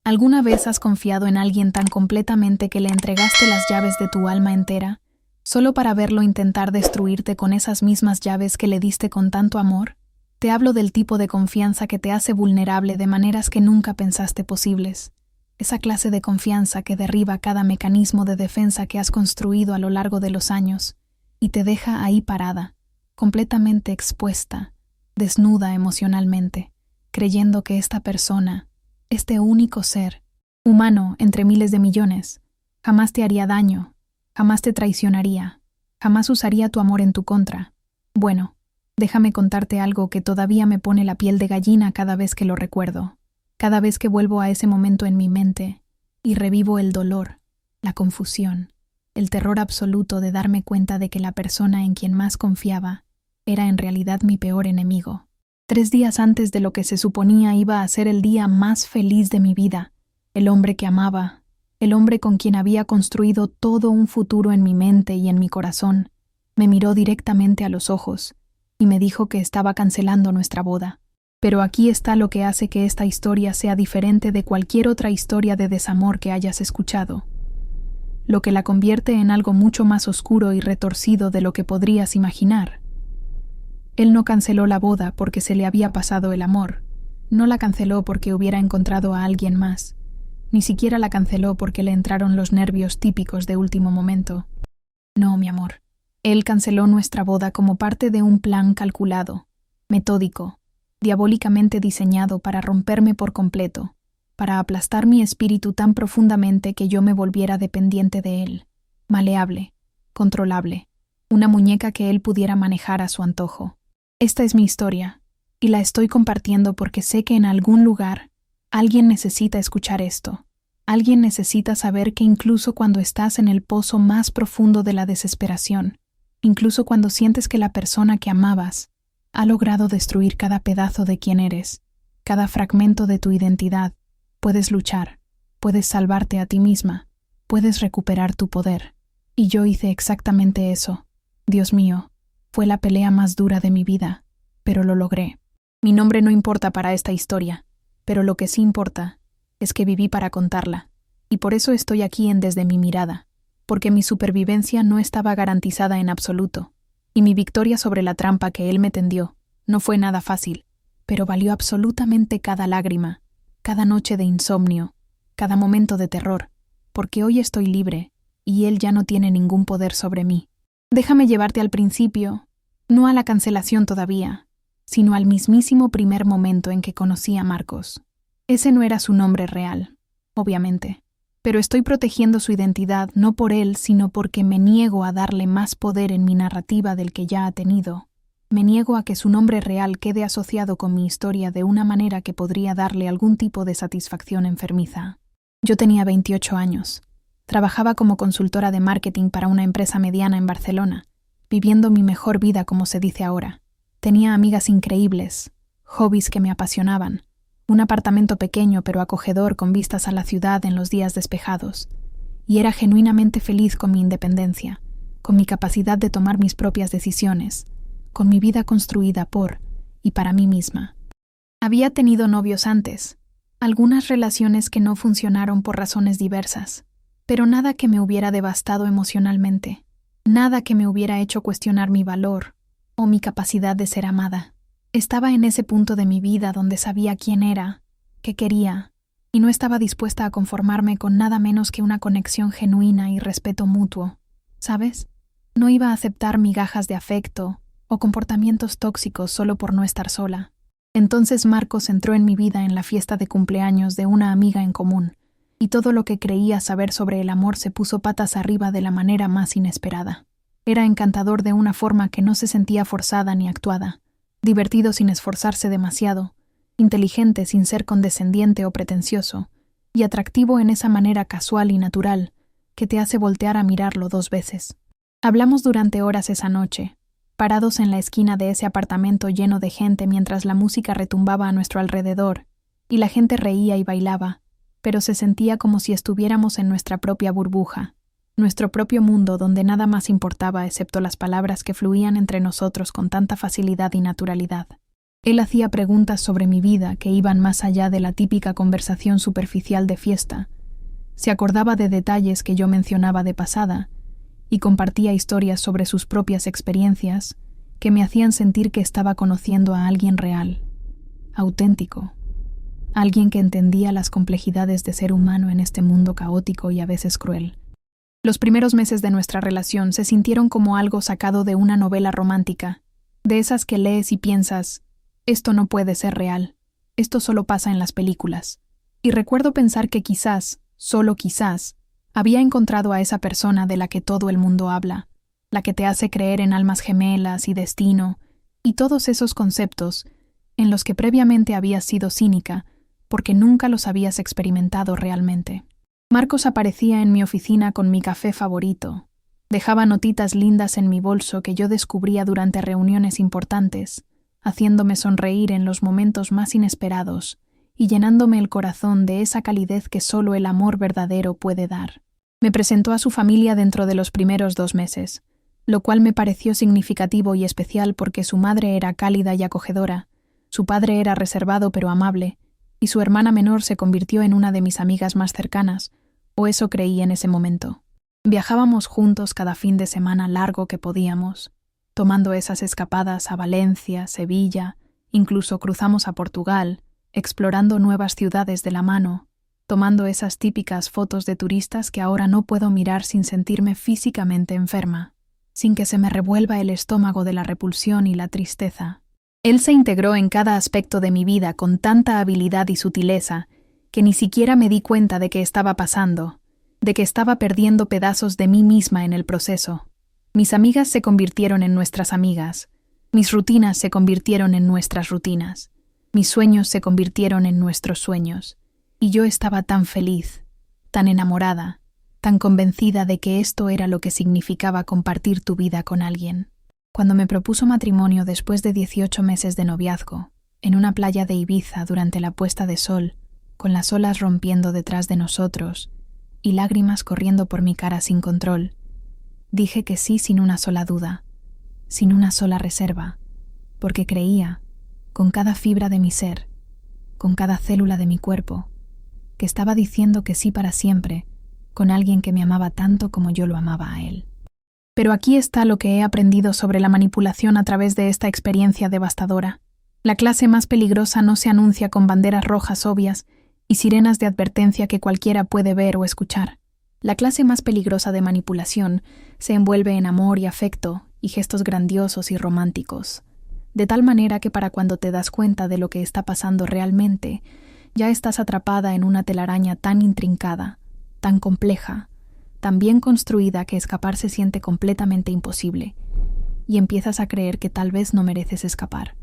¿Alguna vez has confiado en alguien tan completamente que le entregaste las llaves de tu alma entera, solo para verlo intentar destruirte con esas mismas llaves que le diste con tanto amor? Te hablo del tipo de confianza que te hace vulnerable de maneras que nunca pensaste posibles. Esa clase de confianza que derriba cada mecanismo de defensa que has construido a lo largo de los años y te deja ahí parada, completamente expuesta, desnuda emocionalmente, creyendo que esta persona, este único ser, humano entre miles de millones, jamás te haría daño, jamás te traicionaría, jamás usaría tu amor en tu contra. Bueno, déjame contarte algo que todavía me pone la piel de gallina cada vez que lo recuerdo, cada vez que vuelvo a ese momento en mi mente y revivo el dolor, la confusión, el terror absoluto de darme cuenta de que la persona en quien más confiaba era en realidad mi peor enemigo. 3 días antes de lo que se suponía iba a ser el día más feliz de mi vida, el hombre que amaba, el hombre con quien había construido todo un futuro en mi mente y en mi corazón, me miró directamente a los ojos y me dijo que estaba cancelando nuestra boda. Pero aquí está lo que hace que esta historia sea diferente de cualquier otra historia de desamor que hayas escuchado. Lo que la convierte en algo mucho más oscuro y retorcido de lo que podrías imaginar. Él no canceló la boda porque se le había pasado el amor. No la canceló porque hubiera encontrado a alguien más. Ni siquiera la canceló porque le entraron los nervios típicos de último momento. No, mi amor. Él canceló nuestra boda como parte de un plan calculado, metódico, diabólicamente diseñado para romperme por completo, para aplastar mi espíritu tan profundamente que yo me volviera dependiente de él, maleable, controlable, una muñeca que él pudiera manejar a su antojo. Esta es mi historia, y la estoy compartiendo porque sé que en algún lugar alguien necesita escuchar esto. Alguien necesita saber que incluso cuando estás en el pozo más profundo de la desesperación, incluso cuando sientes que la persona que amabas ha logrado destruir cada pedazo de quien eres, cada fragmento de tu identidad, puedes luchar, puedes salvarte a ti misma, puedes recuperar tu poder. Y yo hice exactamente eso. Dios mío, fue la pelea más dura de mi vida, pero lo logré. Mi nombre no importa para esta historia, pero lo que sí importa es que viví para contarla, y por eso estoy aquí en Desde mi mirada, porque mi supervivencia no estaba garantizada en absoluto, y mi victoria sobre la trampa que él me tendió no fue nada fácil, pero valió absolutamente cada lágrima, cada noche de insomnio, cada momento de terror, porque hoy estoy libre, y él ya no tiene ningún poder sobre mí. Déjame llevarte al principio, no a la cancelación todavía, sino al mismísimo primer momento en que conocí a Marcos. Ese no era su nombre real, obviamente, pero estoy protegiendo su identidad no por él, sino porque me niego a darle más poder en mi narrativa del que ya ha tenido. Me niego a que su nombre real quede asociado con mi historia de una manera que podría darle algún tipo de satisfacción enfermiza. Yo tenía 28 años. Trabajaba como consultora de marketing para una empresa mediana en Barcelona, viviendo mi mejor vida como se dice ahora. Tenía amigas increíbles, hobbies que me apasionaban, un apartamento pequeño pero acogedor con vistas a la ciudad en los días despejados, y era genuinamente feliz con mi independencia, con mi capacidad de tomar mis propias decisiones, con mi vida construida por y para mí misma. Había tenido novios antes, algunas relaciones que no funcionaron por razones diversas, pero nada que me hubiera devastado emocionalmente, nada que me hubiera hecho cuestionar mi valor o mi capacidad de ser amada. Estaba en ese punto de mi vida donde sabía quién era, qué quería, y no estaba dispuesta a conformarme con nada menos que una conexión genuina y respeto mutuo. ¿Sabes? No iba a aceptar migajas de afecto o comportamientos tóxicos solo por no estar sola. Entonces Marcos entró en mi vida en la fiesta de cumpleaños de una amiga en común, y todo lo que creía saber sobre el amor se puso patas arriba de la manera más inesperada. Era encantador de una forma que no se sentía forzada ni actuada, divertido sin esforzarse demasiado, inteligente sin ser condescendiente o pretencioso, y atractivo en esa manera casual y natural que te hace voltear a mirarlo 2 veces. Hablamos durante horas esa noche, parados en la esquina de ese apartamento lleno de gente mientras la música retumbaba a nuestro alrededor, y la gente reía y bailaba, pero se sentía como si estuviéramos en nuestra propia burbuja, nuestro propio mundo donde nada más importaba excepto las palabras que fluían entre nosotros con tanta facilidad y naturalidad. Él hacía preguntas sobre mi vida que iban más allá de la típica conversación superficial de fiesta. Se acordaba de detalles que yo mencionaba de pasada y compartía historias sobre sus propias experiencias que me hacían sentir que estaba conociendo a alguien real, auténtico, alguien que entendía las complejidades de ser humano en este mundo caótico y a veces cruel. Los primeros meses de nuestra relación se sintieron como algo sacado de una novela romántica, de esas que lees y piensas, esto no puede ser real, esto solo pasa en las películas. Y recuerdo pensar que quizás, solo quizás, había encontrado a esa persona de la que todo el mundo habla, la que te hace creer en almas gemelas y destino, y todos esos conceptos en los que previamente habías sido cínica, porque nunca los habías experimentado realmente. Marcos aparecía en mi oficina con mi café favorito. Dejaba notitas lindas en mi bolso que yo descubría durante reuniones importantes, haciéndome sonreír en los momentos más inesperados y llenándome el corazón de esa calidez que solo el amor verdadero puede dar. Me presentó a su familia dentro de los primeros 2 meses, lo cual me pareció significativo y especial porque su madre era cálida y acogedora, su padre era reservado pero amable, y su hermana menor se convirtió en una de mis amigas más cercanas, o eso creí en ese momento. Viajábamos juntos cada fin de semana largo que podíamos, tomando esas escapadas a Valencia, Sevilla, incluso cruzamos a Portugal, explorando nuevas ciudades de la mano, tomando esas típicas fotos de turistas que ahora no puedo mirar sin sentirme físicamente enferma, sin que se me revuelva el estómago de la repulsión y la tristeza. Él se integró en cada aspecto de mi vida con tanta habilidad y sutileza que ni siquiera me di cuenta de que estaba pasando, de que estaba perdiendo pedazos de mí misma en el proceso. Mis amigas se convirtieron en nuestras amigas, mis rutinas se convirtieron en nuestras rutinas, mis sueños se convirtieron en nuestros sueños, y yo estaba tan feliz, tan enamorada, tan convencida de que esto era lo que significaba compartir tu vida con alguien. Cuando me propuso matrimonio después de 18 meses de noviazgo, en una playa de Ibiza durante la puesta de sol, con las olas rompiendo detrás de nosotros y lágrimas corriendo por mi cara sin control, dije que sí sin una sola duda, sin una sola reserva, porque creía, con cada fibra de mi ser, con cada célula de mi cuerpo, que estaba diciendo que sí para siempre, con alguien que me amaba tanto como yo lo amaba a él. Pero aquí está lo que he aprendido sobre la manipulación a través de esta experiencia devastadora. La clase más peligrosa no se anuncia con banderas rojas obvias y sirenas de advertencia que cualquiera puede ver o escuchar. La clase más peligrosa de manipulación se envuelve en amor y afecto y gestos grandiosos y románticos, de tal manera que para cuando te das cuenta de lo que está pasando realmente, ya estás atrapada en una telaraña tan intrincada, tan compleja, tan bien construida que escapar se siente completamente imposible, y empiezas a creer que tal vez no mereces escapar.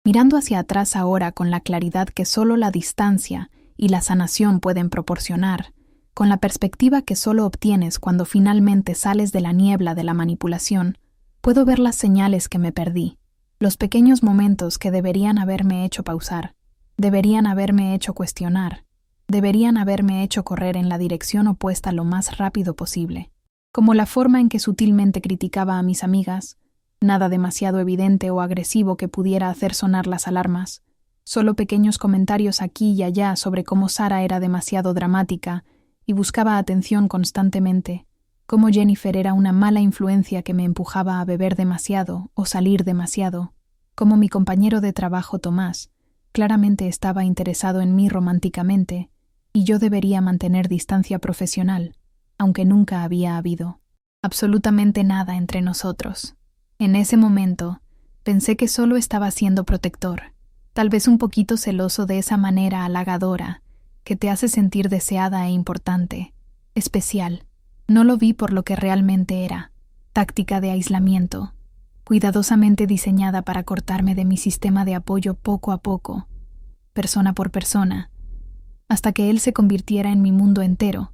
Mirando hacia atrás ahora con la claridad que solo la distancia y la sanación pueden proporcionar, con la perspectiva que solo obtienes cuando finalmente sales de la niebla de la manipulación, puedo ver las señales que me perdí, los pequeños momentos que deberían haberme hecho pausar, deberían haberme hecho cuestionar, deberían haberme hecho correr en la dirección opuesta lo más rápido posible, como la forma en que sutilmente criticaba a mis amigas, nada demasiado evidente o agresivo que pudiera hacer sonar las alarmas, solo pequeños comentarios aquí y allá sobre cómo Sara era demasiado dramática y buscaba atención constantemente, cómo Jennifer era una mala influencia que me empujaba a beber demasiado o salir demasiado, cómo mi compañero de trabajo Tomás claramente estaba interesado en mí románticamente, y yo debería mantener distancia profesional, aunque nunca había habido absolutamente nada entre nosotros. En ese momento, pensé que solo estaba siendo protector, tal vez un poquito celoso de esa manera halagadora que te hace sentir deseada e importante, especial. No lo vi por lo que realmente era, táctica de aislamiento, cuidadosamente diseñada para cortarme de mi sistema de apoyo poco a poco, persona por persona, hasta que él se convirtiera en mi mundo entero,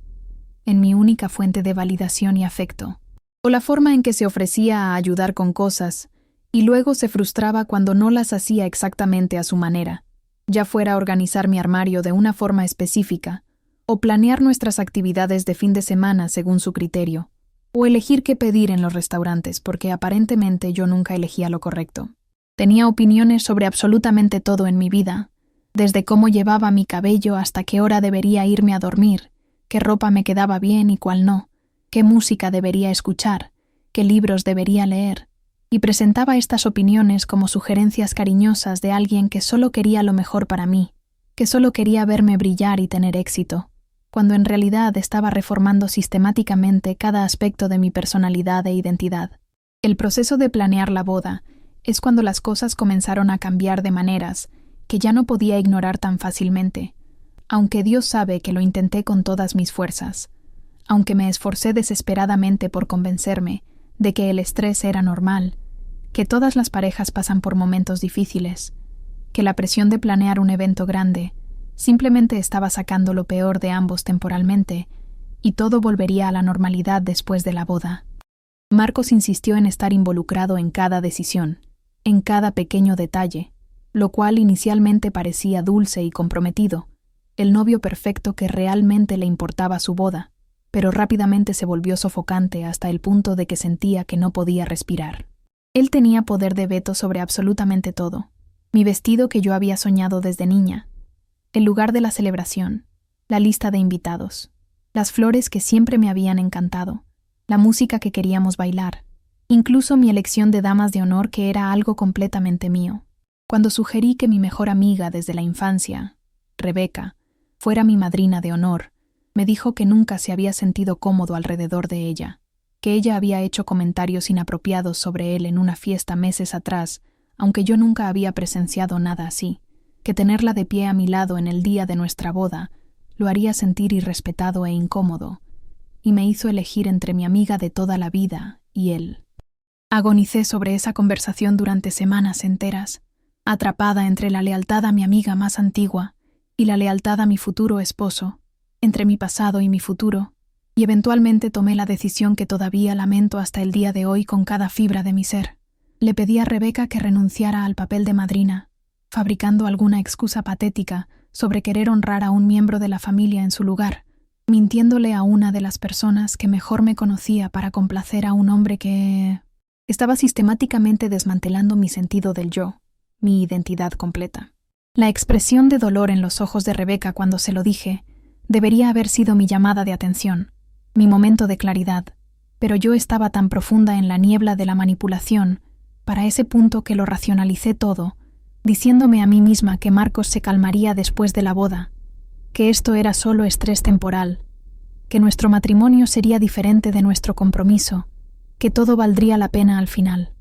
en mi única fuente de validación y afecto. O la forma en que se ofrecía a ayudar con cosas, y luego se frustraba cuando no las hacía exactamente a su manera, ya fuera organizar mi armario de una forma específica, o planear nuestras actividades de fin de semana según su criterio, o elegir qué pedir en los restaurantes porque aparentemente yo nunca elegía lo correcto. Tenía opiniones sobre absolutamente todo en mi vida, desde cómo llevaba mi cabello hasta qué hora debería irme a dormir, qué ropa me quedaba bien y cuál no, qué música debería escuchar, qué libros debería leer, y presentaba estas opiniones como sugerencias cariñosas de alguien que solo quería lo mejor para mí, que solo quería verme brillar y tener éxito, cuando en realidad estaba reformando sistemáticamente cada aspecto de mi personalidad e identidad. El proceso de planear la boda es cuando las cosas comenzaron a cambiar de maneras que ya no podía ignorar tan fácilmente, aunque Dios sabe que lo intenté con todas mis fuerzas, aunque me esforcé desesperadamente por convencerme de que el estrés era normal, que todas las parejas pasan por momentos difíciles, que la presión de planear un evento grande simplemente estaba sacando lo peor de ambos temporalmente y todo volvería a la normalidad después de la boda. Marcos insistió en estar involucrado en cada decisión, en cada pequeño detalle, lo cual inicialmente parecía dulce y comprometido, el novio perfecto que realmente le importaba su boda, pero rápidamente se volvió sofocante hasta el punto de que sentía que no podía respirar. Él tenía poder de veto sobre absolutamente todo: mi vestido que yo había soñado desde niña, el lugar de la celebración, la lista de invitados, las flores que siempre me habían encantado, la música que queríamos bailar, incluso mi elección de damas de honor, que era algo completamente mío. Cuando sugerí que mi mejor amiga desde la infancia, Rebeca, fuera mi madrina de honor, me dijo que nunca se había sentido cómodo alrededor de ella, que ella había hecho comentarios inapropiados sobre él en una fiesta meses atrás, aunque yo nunca había presenciado nada así, que tenerla de pie a mi lado en el día de nuestra boda lo haría sentir irrespetado e incómodo, y me hizo elegir entre mi amiga de toda la vida y él. Agonicé sobre esa conversación durante semanas enteras, atrapada entre la lealtad a mi amiga más antigua y la lealtad a mi futuro esposo, entre mi pasado y mi futuro, y eventualmente tomé la decisión que todavía lamento hasta el día de hoy con cada fibra de mi ser. Le pedí a Rebeca que renunciara al papel de madrina, fabricando alguna excusa patética sobre querer honrar a un miembro de la familia en su lugar, mintiéndole a una de las personas que mejor me conocía para complacer a un hombre que estaba sistemáticamente desmantelando mi sentido del yo, mi identidad completa. La expresión de dolor en los ojos de Rebeca cuando se lo dije debería haber sido mi llamada de atención, mi momento de claridad, pero yo estaba tan profunda en la niebla de la manipulación, para ese punto, que lo racionalicé todo, diciéndome a mí misma que Marcos se calmaría después de la boda, que esto era solo estrés temporal, que nuestro matrimonio sería diferente de nuestro compromiso, que todo valdría la pena al final.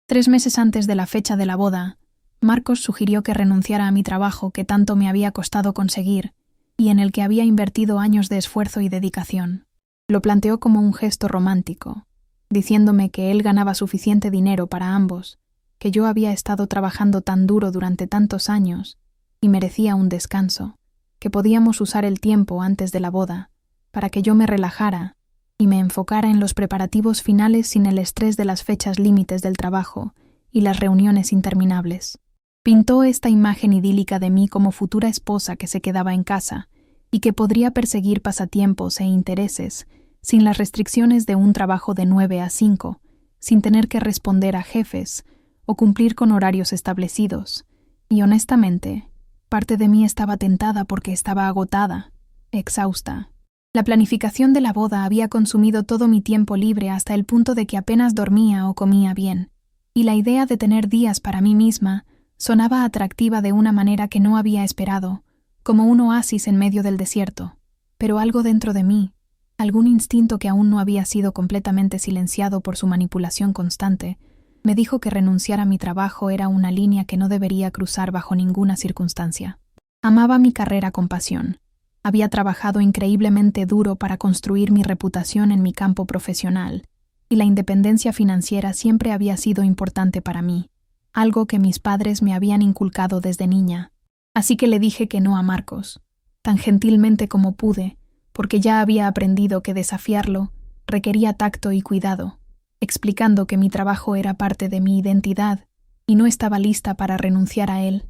3 meses antes de la fecha de la boda, Marcos sugirió que renunciara a mi trabajo que tanto me había costado conseguir y en el que había invertido años de esfuerzo y dedicación. Lo planteó como un gesto romántico, diciéndome que él ganaba suficiente dinero para ambos, que yo había estado trabajando tan duro durante tantos años y merecía un descanso, que podíamos usar el tiempo antes de la boda para que yo me relajara y me enfocara en los preparativos finales sin el estrés de las fechas límites del trabajo y las reuniones interminables. Pintó esta imagen idílica de mí como futura esposa que se quedaba en casa y que podría perseguir pasatiempos e intereses sin las restricciones de un trabajo de 9 a 5, sin tener que responder a jefes o cumplir con horarios establecidos. Y honestamente, parte de mí estaba tentada porque estaba agotada, exhausta. La planificación de la boda había consumido todo mi tiempo libre hasta el punto de que apenas dormía o comía bien, y la idea de tener días para mí misma sonaba atractiva de una manera que no había esperado, como un oasis en medio del desierto. Pero algo dentro de mí, algún instinto que aún no había sido completamente silenciado por su manipulación constante, me dijo que renunciar a mi trabajo era una línea que no debería cruzar bajo ninguna circunstancia. Amaba mi carrera con pasión. Había trabajado increíblemente duro para construir mi reputación en mi campo profesional, y la independencia financiera siempre había sido importante para mí, algo que mis padres me habían inculcado desde niña. Así que le dije que no a Marcos, tan gentilmente como pude, porque ya había aprendido que desafiarlo requería tacto y cuidado, explicando que mi trabajo era parte de mi identidad y no estaba lista para renunciar a él,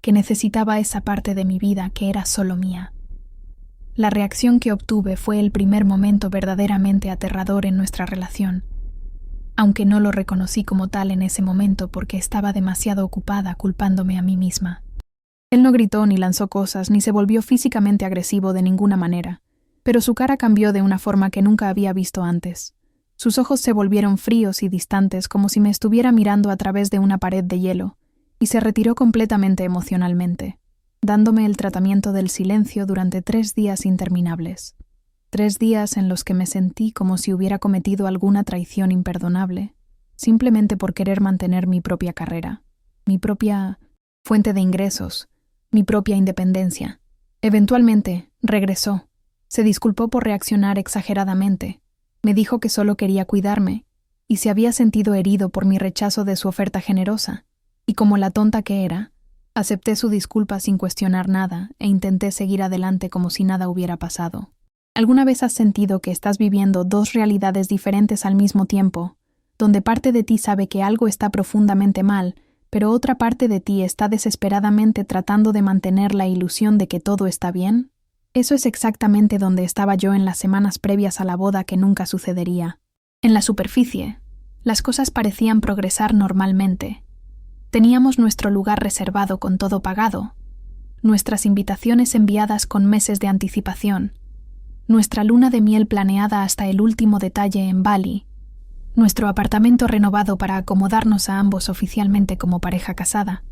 que necesitaba esa parte de mi vida que era solo mía. La reacción que obtuve fue el primer momento verdaderamente aterrador en nuestra relación. aunque no lo reconocí como tal en ese momento porque estaba demasiado ocupada culpándome a mí misma. Él no gritó ni lanzó cosas ni se volvió físicamente agresivo de ninguna manera, pero su cara cambió de una forma que nunca había visto antes. Sus ojos se volvieron fríos y distantes como si me estuviera mirando a través de una pared de hielo, y se retiró completamente emocionalmente, dándome el tratamiento del silencio durante 3 días interminables. 3 días en los que me sentí como si hubiera cometido alguna traición imperdonable, simplemente por querer mantener mi propia carrera, mi propia fuente de ingresos, mi propia independencia. Eventualmente, regresó. Se disculpó por reaccionar exageradamente. Me dijo que solo quería cuidarme, y se había sentido herido por mi rechazo de su oferta generosa, y como la tonta que era, acepté su disculpa sin cuestionar nada e intenté seguir adelante como si nada hubiera pasado. ¿Alguna vez has sentido que estás viviendo 2 realidades diferentes al mismo tiempo, donde parte de ti sabe que algo está profundamente mal, pero otra parte de ti está desesperadamente tratando de mantener la ilusión de que todo está bien? Eso es exactamente donde estaba yo en las semanas previas a la boda que nunca sucedería. En la superficie, las cosas parecían progresar normalmente. Teníamos nuestro lugar reservado con todo pagado, nuestras invitaciones enviadas con meses de anticipación, nuestra luna de miel planeada hasta el último detalle en Bali, nuestro apartamento renovado para acomodarnos a ambos oficialmente como pareja casada.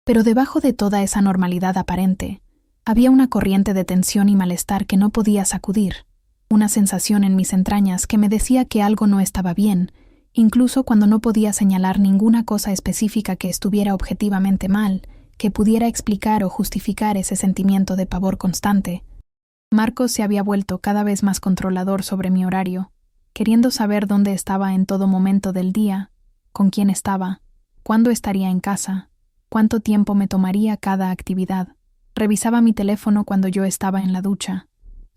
Pero debajo de toda esa normalidad aparente, había una corriente de tensión y malestar que no podía sacudir, una sensación en mis entrañas que me decía que algo no estaba bien, incluso cuando no podía señalar ninguna cosa específica que estuviera objetivamente mal, que pudiera explicar o justificar ese sentimiento de pavor constante. Marcos se había vuelto cada vez más controlador sobre mi horario, queriendo saber dónde estaba en todo momento del día, con quién estaba, cuándo estaría en casa, cuánto tiempo me tomaría cada actividad. Revisaba mi teléfono cuando yo estaba en la ducha.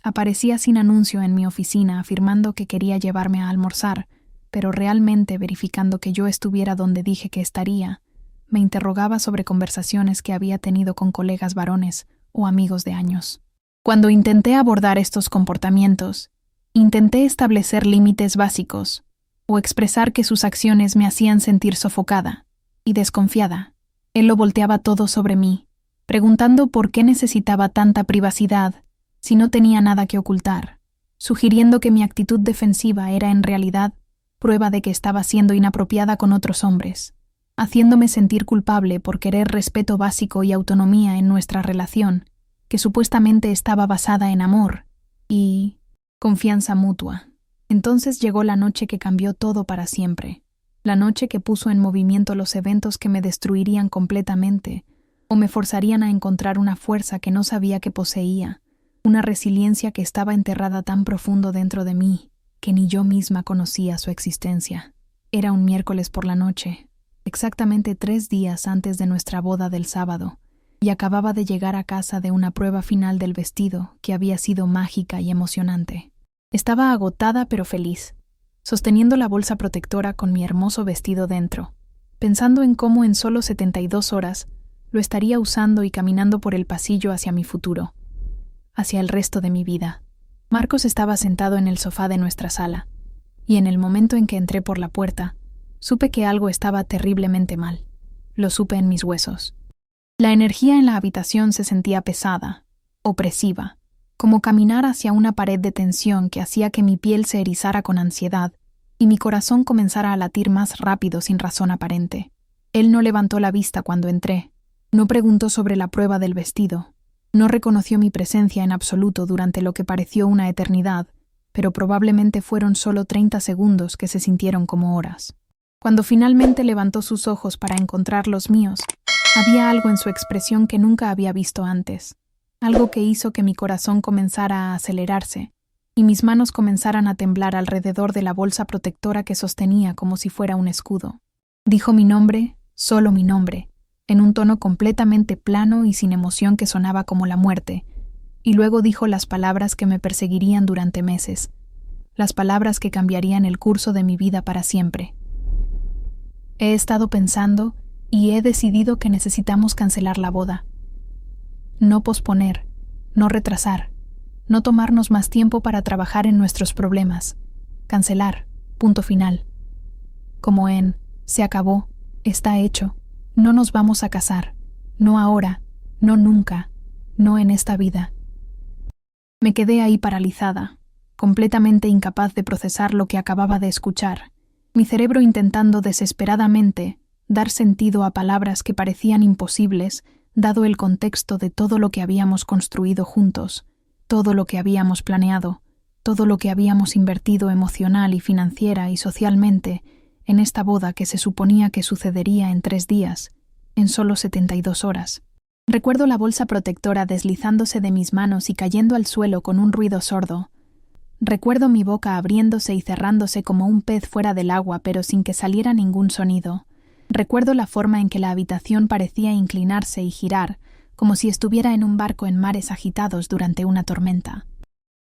Aparecía sin anuncio en mi oficina afirmando que quería llevarme a almorzar, pero realmente verificando que yo estuviera donde dije que estaría. Me interrogaba sobre conversaciones que había tenido con colegas varones o amigos de años. Cuando intenté abordar estos comportamientos, intenté establecer límites básicos o expresar que sus acciones me hacían sentir sofocada y desconfiada. Él lo volteaba todo sobre mí, preguntando por qué necesitaba tanta privacidad si no tenía nada que ocultar, sugiriendo que mi actitud defensiva era en realidad prueba de que estaba siendo inapropiada con otros hombres, haciéndome sentir culpable por querer respeto básico y autonomía en nuestra relación, que supuestamente estaba basada en amor y confianza mutua. Entonces llegó la noche que cambió todo para siempre, la noche que puso en movimiento los eventos que me destruirían completamente o me forzarían a encontrar una fuerza que no sabía que poseía, una resiliencia que estaba enterrada tan profundo dentro de mí que ni yo misma conocía su existencia. Era un miércoles por la noche, exactamente 3 días antes de nuestra boda del sábado, y acababa de llegar a casa de una prueba final del vestido que había sido mágica y emocionante. Estaba agotada pero feliz, sosteniendo la bolsa protectora con mi hermoso vestido dentro, pensando en cómo en solo 72 horas lo estaría usando y caminando por el pasillo hacia mi futuro, hacia el resto de mi vida. Marcos estaba sentado en el sofá de nuestra sala, y en el momento en que entré por la puerta, supe que algo estaba terriblemente mal. Lo supe en mis huesos. La energía en la habitación se sentía pesada, opresiva, como caminar hacia una pared de tensión que hacía que mi piel se erizara con ansiedad y mi corazón comenzara a latir más rápido sin razón aparente. Él no levantó la vista cuando entré. No preguntó sobre la prueba del vestido. No reconoció mi presencia en absoluto durante lo que pareció una eternidad, pero probablemente fueron solo 30 segundos que se sintieron como horas. Cuando finalmente levantó sus ojos para encontrar los míos, había algo en su expresión que nunca había visto antes, algo que hizo que mi corazón comenzara a acelerarse y mis manos comenzaran a temblar alrededor de la bolsa protectora que sostenía como si fuera un escudo. Dijo mi nombre, solo mi nombre, en un tono completamente plano y sin emoción que sonaba como la muerte, y luego dijo las palabras que me perseguirían durante meses, las palabras que cambiarían el curso de mi vida para siempre. He estado pensando y he decidido que necesitamos cancelar la boda. No posponer, no retrasar, no tomarnos más tiempo para trabajar en nuestros problemas. Cancelar, punto final. como en «se acabó, está hecho, no nos vamos a casar, no ahora, no nunca, no en esta vida». Me quedé ahí paralizada, completamente incapaz de procesar lo que acababa de escuchar, mi cerebro intentando desesperadamente dar sentido a palabras que parecían imposibles, dado el contexto de todo lo que habíamos construido juntos, todo lo que habíamos planeado, todo lo que habíamos invertido emocional y financiera y socialmente en esta boda que se suponía que sucedería en 3 días, en solo 72 horas. Recuerdo la bolsa protectora deslizándose de mis manos y cayendo al suelo con un ruido sordo. Recuerdo mi boca abriéndose y cerrándose como un pez fuera del agua, pero sin que saliera ningún sonido. Recuerdo la forma en que la habitación parecía inclinarse y girar, como si estuviera en un barco en mares agitados durante una tormenta.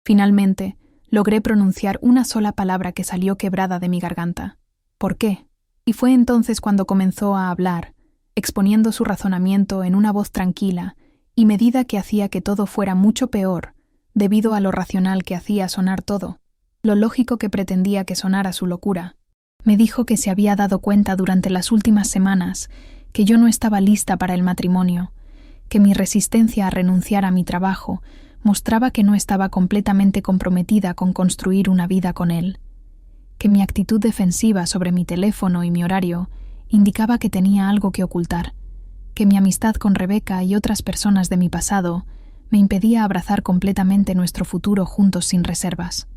Finalmente, logré pronunciar una sola palabra que salió quebrada de mi garganta. ¿Por qué? Y fue entonces cuando comenzó a hablar, exponiendo su razonamiento en una voz tranquila y medida que hacía que todo fuera mucho peor, debido a lo racional que hacía sonar todo, lo lógico que pretendía que sonara su locura. Me dijo que se había dado cuenta durante las últimas semanas que yo no estaba lista para el matrimonio, que mi resistencia a renunciar a mi trabajo mostraba que no estaba completamente comprometida con construir una vida con él, que mi actitud defensiva sobre mi teléfono y mi horario indicaba que tenía algo que ocultar, que mi amistad con Rebeca y otras personas de mi pasado me impedía abrazar completamente nuestro futuro juntos sin reservas.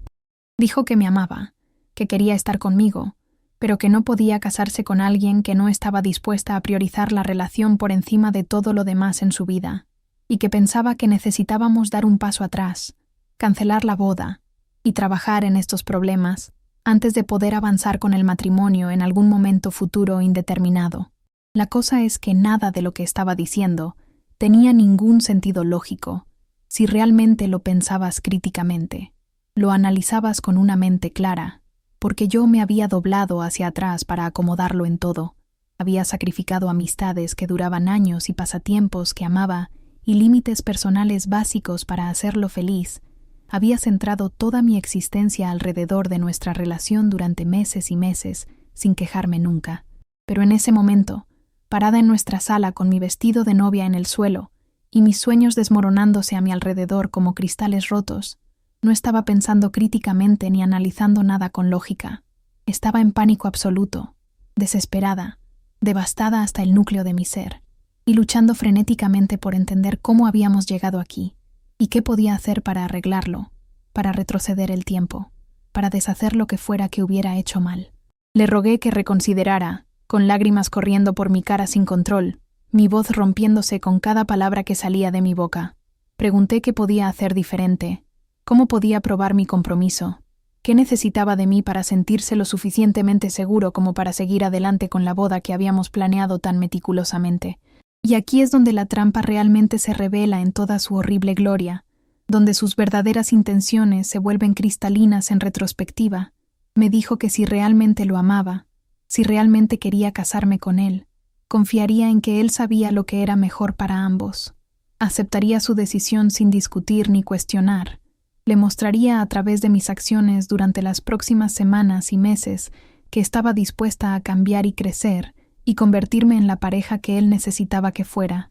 Dijo que me amaba, que quería estar conmigo, pero que no podía casarse con alguien que no estaba dispuesta a priorizar la relación por encima de todo lo demás en su vida, y que pensaba que necesitábamos dar un paso atrás, cancelar la boda y trabajar en estos problemas antes de poder avanzar con el matrimonio en algún momento futuro indeterminado. La cosa es que nada de lo que estaba diciendo tenía ningún sentido lógico, si realmente lo pensabas críticamente, lo analizabas con una mente clara, porque yo me había doblado hacia atrás para acomodarlo en todo. Había sacrificado amistades que duraban años y pasatiempos que amaba y límites personales básicos para hacerlo feliz. Había centrado toda mi existencia alrededor de nuestra relación durante meses y meses, sin quejarme nunca. Pero en ese momento, parada en nuestra sala con mi vestido de novia en el suelo y mis sueños desmoronándose a mi alrededor como cristales rotos, no estaba pensando críticamente ni analizando nada con lógica. Estaba en pánico absoluto, desesperada, devastada hasta el núcleo de mi ser, y luchando frenéticamente por entender cómo habíamos llegado aquí, y qué podía hacer para arreglarlo, para retroceder el tiempo, para deshacer lo que fuera que hubiera hecho mal. Le rogué que reconsiderara, con lágrimas corriendo por mi cara sin control, mi voz rompiéndose con cada palabra que salía de mi boca. Pregunté qué podía hacer diferente, cómo podía probar mi compromiso, qué necesitaba de mí para sentirse lo suficientemente seguro como para seguir adelante con la boda que habíamos planeado tan meticulosamente. Y aquí es donde la trampa realmente se revela en toda su horrible gloria, donde sus verdaderas intenciones se vuelven cristalinas en retrospectiva. Me dijo que si realmente lo amaba, si realmente quería casarme con él, confiaría en que él sabía lo que era mejor para ambos. Aceptaría su decisión sin discutir ni cuestionar. Le mostraría a través de mis acciones durante las próximas semanas y meses que estaba dispuesta a cambiar y crecer y convertirme en la pareja que él necesitaba que fuera,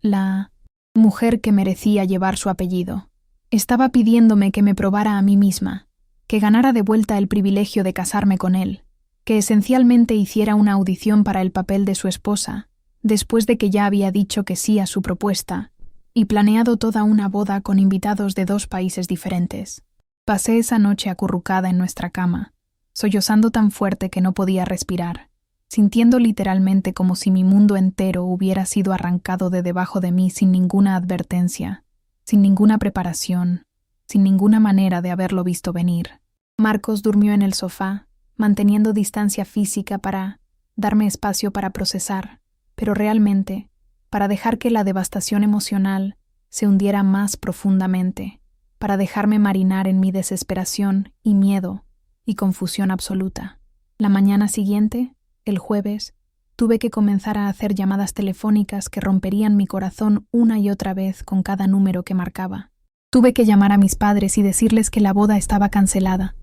la mujer que merecía llevar su apellido. Estaba pidiéndome que me probara a mí misma, que ganara de vuelta el privilegio de casarme con él, que esencialmente hiciera una audición para el papel de su esposa, después de que ya había dicho que sí a su propuesta y planeado toda una boda con invitados de 2 países diferentes. Pasé esa noche acurrucada en nuestra cama, sollozando tan fuerte que no podía respirar, sintiendo literalmente como si mi mundo entero hubiera sido arrancado de debajo de mí sin ninguna advertencia, sin ninguna preparación, sin ninguna manera de haberlo visto venir. Marcos durmió en el sofá, manteniendo distancia física para darme espacio para procesar, pero realmente para dejar que la devastación emocional se hundiera más profundamente, para dejarme marinar en mi desesperación y miedo y confusión absoluta. La mañana siguiente, el jueves, tuve que comenzar a hacer llamadas telefónicas que romperían mi corazón una y otra vez con cada número que marcaba. Tuve que llamar a mis padres y decirles que la boda estaba cancelada,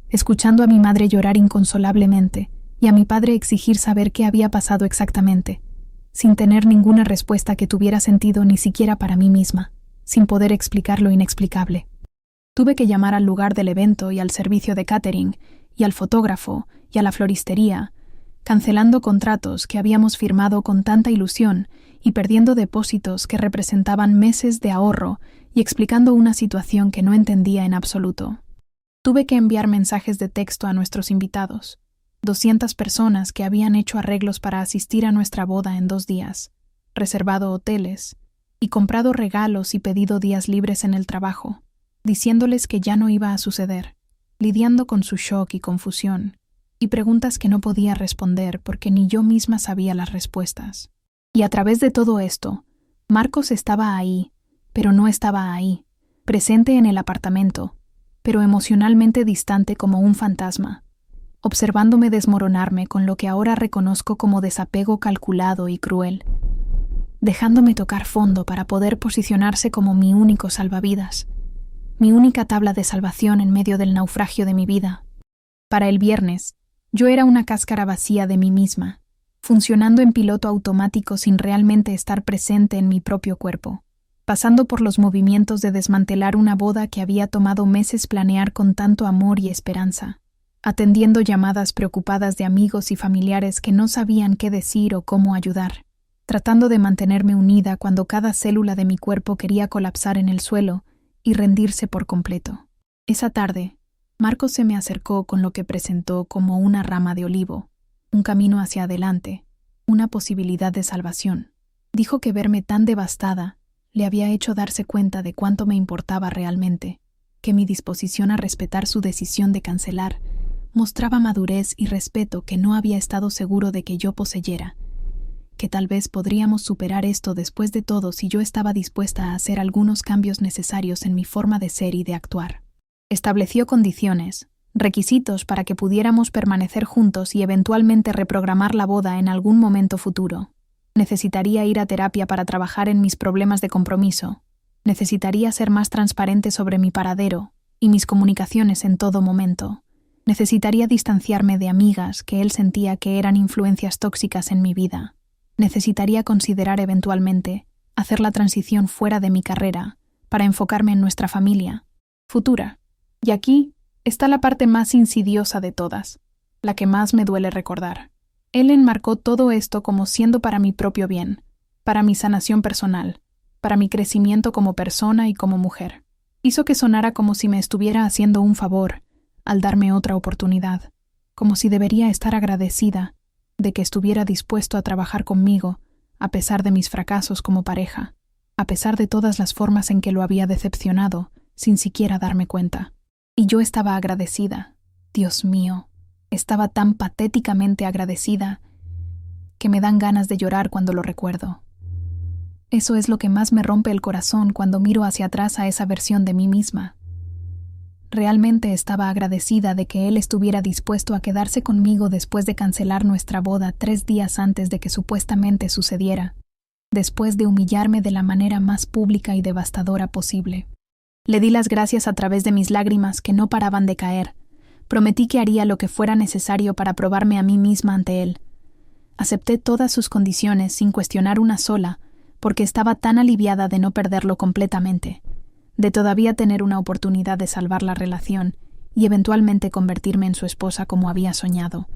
escuchando a mi madre llorar inconsolablemente, y a mi padre exigir saber qué había pasado exactamente, sin tener ninguna respuesta que tuviera sentido ni siquiera para mí misma, sin poder explicar lo inexplicable. Tuve que llamar al lugar del evento y al servicio de catering, y al fotógrafo, y a la floristería, cancelando contratos que habíamos firmado con tanta ilusión y perdiendo depósitos que representaban meses de ahorro y explicando una situación que no entendía en absoluto. Tuve que enviar mensajes de texto a nuestros invitados, 200 personas que habían hecho arreglos para asistir a nuestra boda en 2 días, reservado hoteles y comprado regalos y pedido días libres en el trabajo, diciéndoles que ya no iba a suceder, lidiando con su shock y confusión, y preguntas que no podía responder porque ni yo misma sabía las respuestas. Y a través de todo esto, Marcos estaba ahí, pero no estaba ahí, presente en el apartamento, pero emocionalmente distante como un fantasma, observándome desmoronarme con lo que ahora reconozco como desapego calculado y cruel, dejándome tocar fondo para poder posicionarse como mi único salvavidas, mi única tabla de salvación en medio del naufragio de mi vida. Para el viernes, yo era una cáscara vacía de mí misma, funcionando en piloto automático sin realmente estar presente en mi propio cuerpo, pasando por los movimientos de desmantelar una boda que había tomado meses planear con tanto amor y esperanza, atendiendo llamadas preocupadas de amigos y familiares que no sabían qué decir o cómo ayudar, tratando de mantenerme unida cuando cada célula de mi cuerpo quería colapsar en el suelo y rendirse por completo. Esa tarde, Marcos se me acercó con lo que presentó como una rama de olivo, un camino hacia adelante, una posibilidad de salvación. Dijo que verme tan devastada le había hecho darse cuenta de cuánto me importaba realmente, que mi disposición a respetar su decisión de cancelar mostraba madurez y respeto que no había estado seguro de que yo poseyera, que tal vez podríamos superar esto después de todo si yo estaba dispuesta a hacer algunos cambios necesarios en mi forma de ser y de actuar. Estableció condiciones, requisitos para que pudiéramos permanecer juntos y eventualmente reprogramar la boda en algún momento futuro. Necesitaría ir a terapia para trabajar en mis problemas de compromiso. Necesitaría ser más transparente sobre mi paradero y mis comunicaciones en todo momento. Necesitaría distanciarme de amigas que él sentía que eran influencias tóxicas en mi vida. Necesitaría considerar eventualmente hacer la transición fuera de mi carrera para enfocarme en nuestra familia futura. Y aquí está la parte más insidiosa de todas, la que más me duele recordar. Él enmarcó todo esto como siendo para mi propio bien, para mi sanación personal, para mi crecimiento como persona y como mujer. Hizo que sonara como si me estuviera haciendo un favor al darme otra oportunidad, como si debería estar agradecida de que estuviera dispuesto a trabajar conmigo, a pesar de mis fracasos como pareja, a pesar de todas las formas en que lo había decepcionado, sin siquiera darme cuenta. Y yo estaba agradecida. Dios mío, estaba tan patéticamente agradecida que me dan ganas de llorar cuando lo recuerdo. Eso es lo que más me rompe el corazón cuando miro hacia atrás a esa versión de mí misma. Realmente estaba agradecida de que él estuviera dispuesto a quedarse conmigo después de cancelar nuestra boda 3 días antes de que supuestamente sucediera, después de humillarme de la manera más pública y devastadora posible. Le di las gracias a través de mis lágrimas que no paraban de caer. Prometí que haría lo que fuera necesario para probarme a mí misma ante él. Acepté todas sus condiciones sin cuestionar una sola, porque estaba tan aliviada de no perderlo completamente, de todavía tener una oportunidad de salvar la relación y eventualmente convertirme en su esposa como había soñado.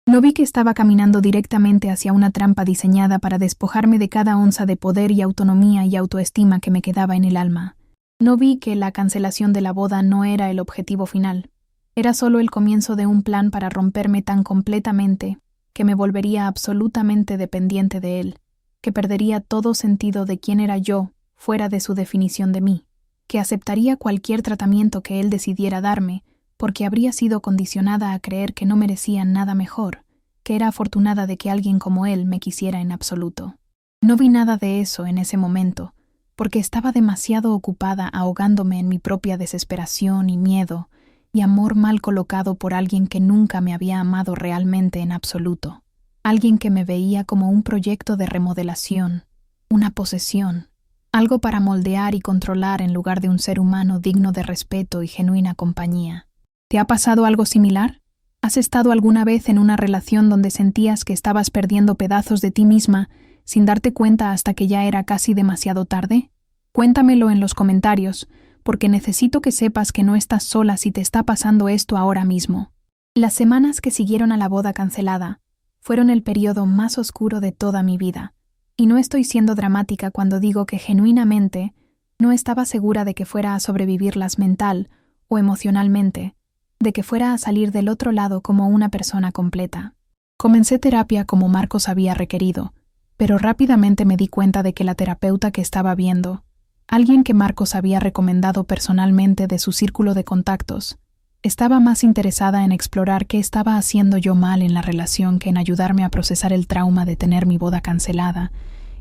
No vi que estaba caminando directamente hacia una trampa diseñada para despojarme de cada onza de poder y autonomía y autoestima que me quedaba en el alma. No vi que la cancelación de la boda no era el objetivo final. Era solo el comienzo de un plan para romperme tan completamente que me volvería absolutamente dependiente de él, que perdería todo sentido de quién era yo fuera de su definición de mí, que aceptaría cualquier tratamiento que él decidiera darme porque habría sido condicionada a creer que no merecía nada mejor, que era afortunada de que alguien como él me quisiera en absoluto. No vi nada de eso en ese momento, porque estaba demasiado ocupada ahogándome en mi propia desesperación y miedo y amor mal colocado por alguien que nunca me había amado realmente en absoluto, alguien que me veía como un proyecto de remodelación, una posesión, algo para moldear y controlar en lugar de un ser humano digno de respeto y genuina compañía. ¿Te ha pasado algo similar? ¿Has estado alguna vez en una relación donde sentías que estabas perdiendo pedazos de ti misma sin darte cuenta hasta que ya era casi demasiado tarde? Cuéntamelo en los comentarios, porque necesito que sepas que no estás sola si te está pasando esto ahora mismo. Las semanas que siguieron a la boda cancelada fueron el periodo más oscuro de toda mi vida, y no estoy siendo dramática cuando digo que genuinamente no estaba segura de que fuera a sobrevivirlas mental o emocionalmente, de que fuera a salir del otro lado como una persona completa. Comencé terapia como Marcos había requerido, pero rápidamente me di cuenta de que la terapeuta que estaba viendo, alguien que Marcos había recomendado personalmente de su círculo de contactos, estaba más interesada en explorar qué estaba haciendo yo mal en la relación que en ayudarme a procesar el trauma de tener mi boda cancelada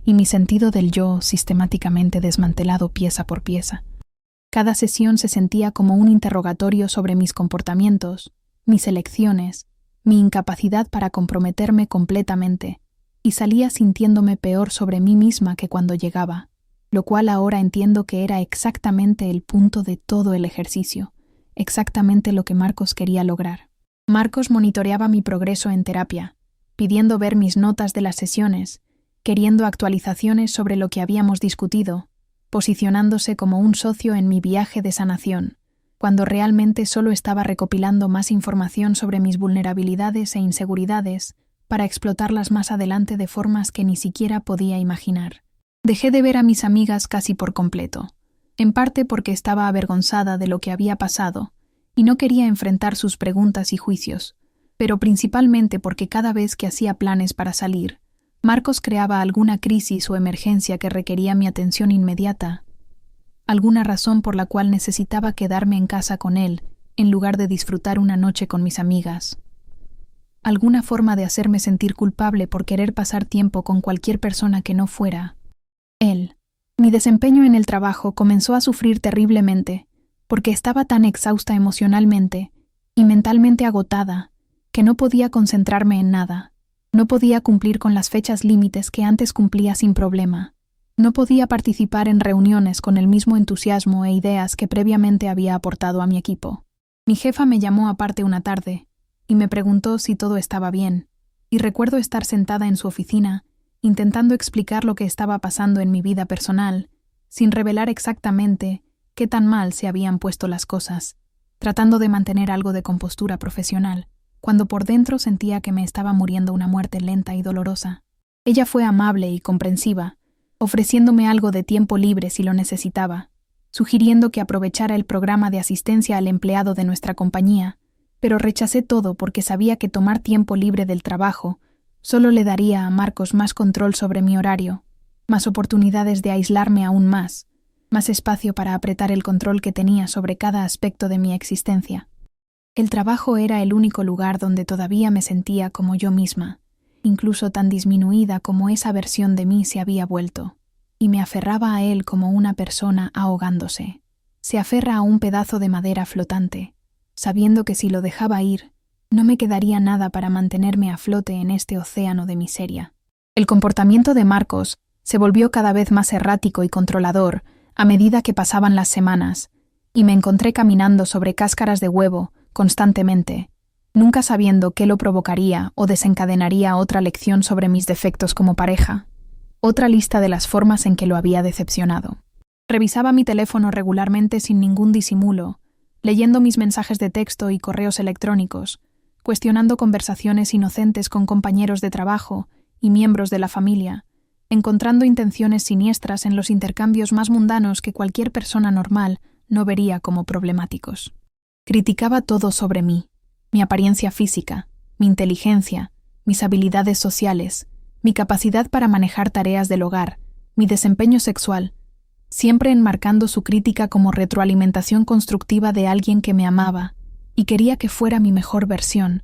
y mi sentido del yo sistemáticamente desmantelado pieza por pieza. Cada sesión se sentía como un interrogatorio sobre mis comportamientos, mis elecciones, mi incapacidad para comprometerme completamente, y salía sintiéndome peor sobre mí misma que cuando llegaba, lo cual ahora entiendo que era exactamente el punto de todo el ejercicio, exactamente lo que Marcos quería lograr. Marcos monitoreaba mi progreso en terapia, pidiendo ver mis notas de las sesiones, queriendo actualizaciones sobre lo que habíamos discutido, posicionándose como un socio en mi viaje de sanación, cuando realmente solo estaba recopilando más información sobre mis vulnerabilidades e inseguridades para explotarlas más adelante de formas que ni siquiera podía imaginar. Dejé de ver a mis amigas casi por completo, en parte porque estaba avergonzada de lo que había pasado y no quería enfrentar sus preguntas y juicios, pero principalmente porque cada vez que hacía planes para salir, Marcos creaba alguna crisis o emergencia que requería mi atención inmediata, alguna razón por la cual necesitaba quedarme en casa con él en lugar de disfrutar una noche con mis amigas. Alguna forma de hacerme sentir culpable por querer pasar tiempo con cualquier persona que no fuera él. Mi desempeño en el trabajo comenzó a sufrir terriblemente porque estaba tan exhausta emocionalmente y mentalmente agotada que no podía concentrarme en nada. No podía cumplir con las fechas límites que antes cumplía sin problema. No podía participar en reuniones con el mismo entusiasmo e ideas que previamente había aportado a mi equipo. Mi jefa me llamó aparte una tarde y me preguntó si todo estaba bien, y recuerdo estar sentada en su oficina, intentando explicar lo que estaba pasando en mi vida personal, sin revelar exactamente qué tan mal se habían puesto las cosas, tratando de mantener algo de compostura profesional, cuando por dentro sentía que me estaba muriendo una muerte lenta y dolorosa. Ella fue amable y comprensiva, ofreciéndome algo de tiempo libre si lo necesitaba, sugiriendo que aprovechara el programa de asistencia al empleado de nuestra compañía, pero rechacé todo porque sabía que tomar tiempo libre del trabajo solo le daría a Marcos más control sobre mi horario, más oportunidades de aislarme aún más espacio para apretar el control que tenía sobre cada aspecto de mi existencia. El trabajo era el único lugar donde todavía me sentía como yo misma, incluso tan disminuida como esa versión de mí se había vuelto, y me aferraba a él como una persona ahogándose. Se aferra a un pedazo de madera flotante, sabiendo que si lo dejaba ir, no me quedaría nada para mantenerme a flote en este océano de miseria. El comportamiento de Marcos se volvió cada vez más errático y controlador a medida que pasaban las semanas, y me encontré caminando sobre cáscaras de huevo constantemente, nunca sabiendo qué lo provocaría o desencadenaría otra lección sobre mis defectos como pareja, otra lista de las formas en que lo había decepcionado. Revisaba mi teléfono regularmente sin ningún disimulo, leyendo mis mensajes de texto y correos electrónicos, cuestionando conversaciones inocentes con compañeros de trabajo y miembros de la familia, encontrando intenciones siniestras en los intercambios más mundanos que cualquier persona normal no vería como problemáticos. Criticaba todo sobre mí, mi apariencia física, mi inteligencia, mis habilidades sociales, mi capacidad para manejar tareas del hogar, mi desempeño sexual, siempre enmarcando su crítica como retroalimentación constructiva de alguien que me amaba y quería que fuera mi mejor versión,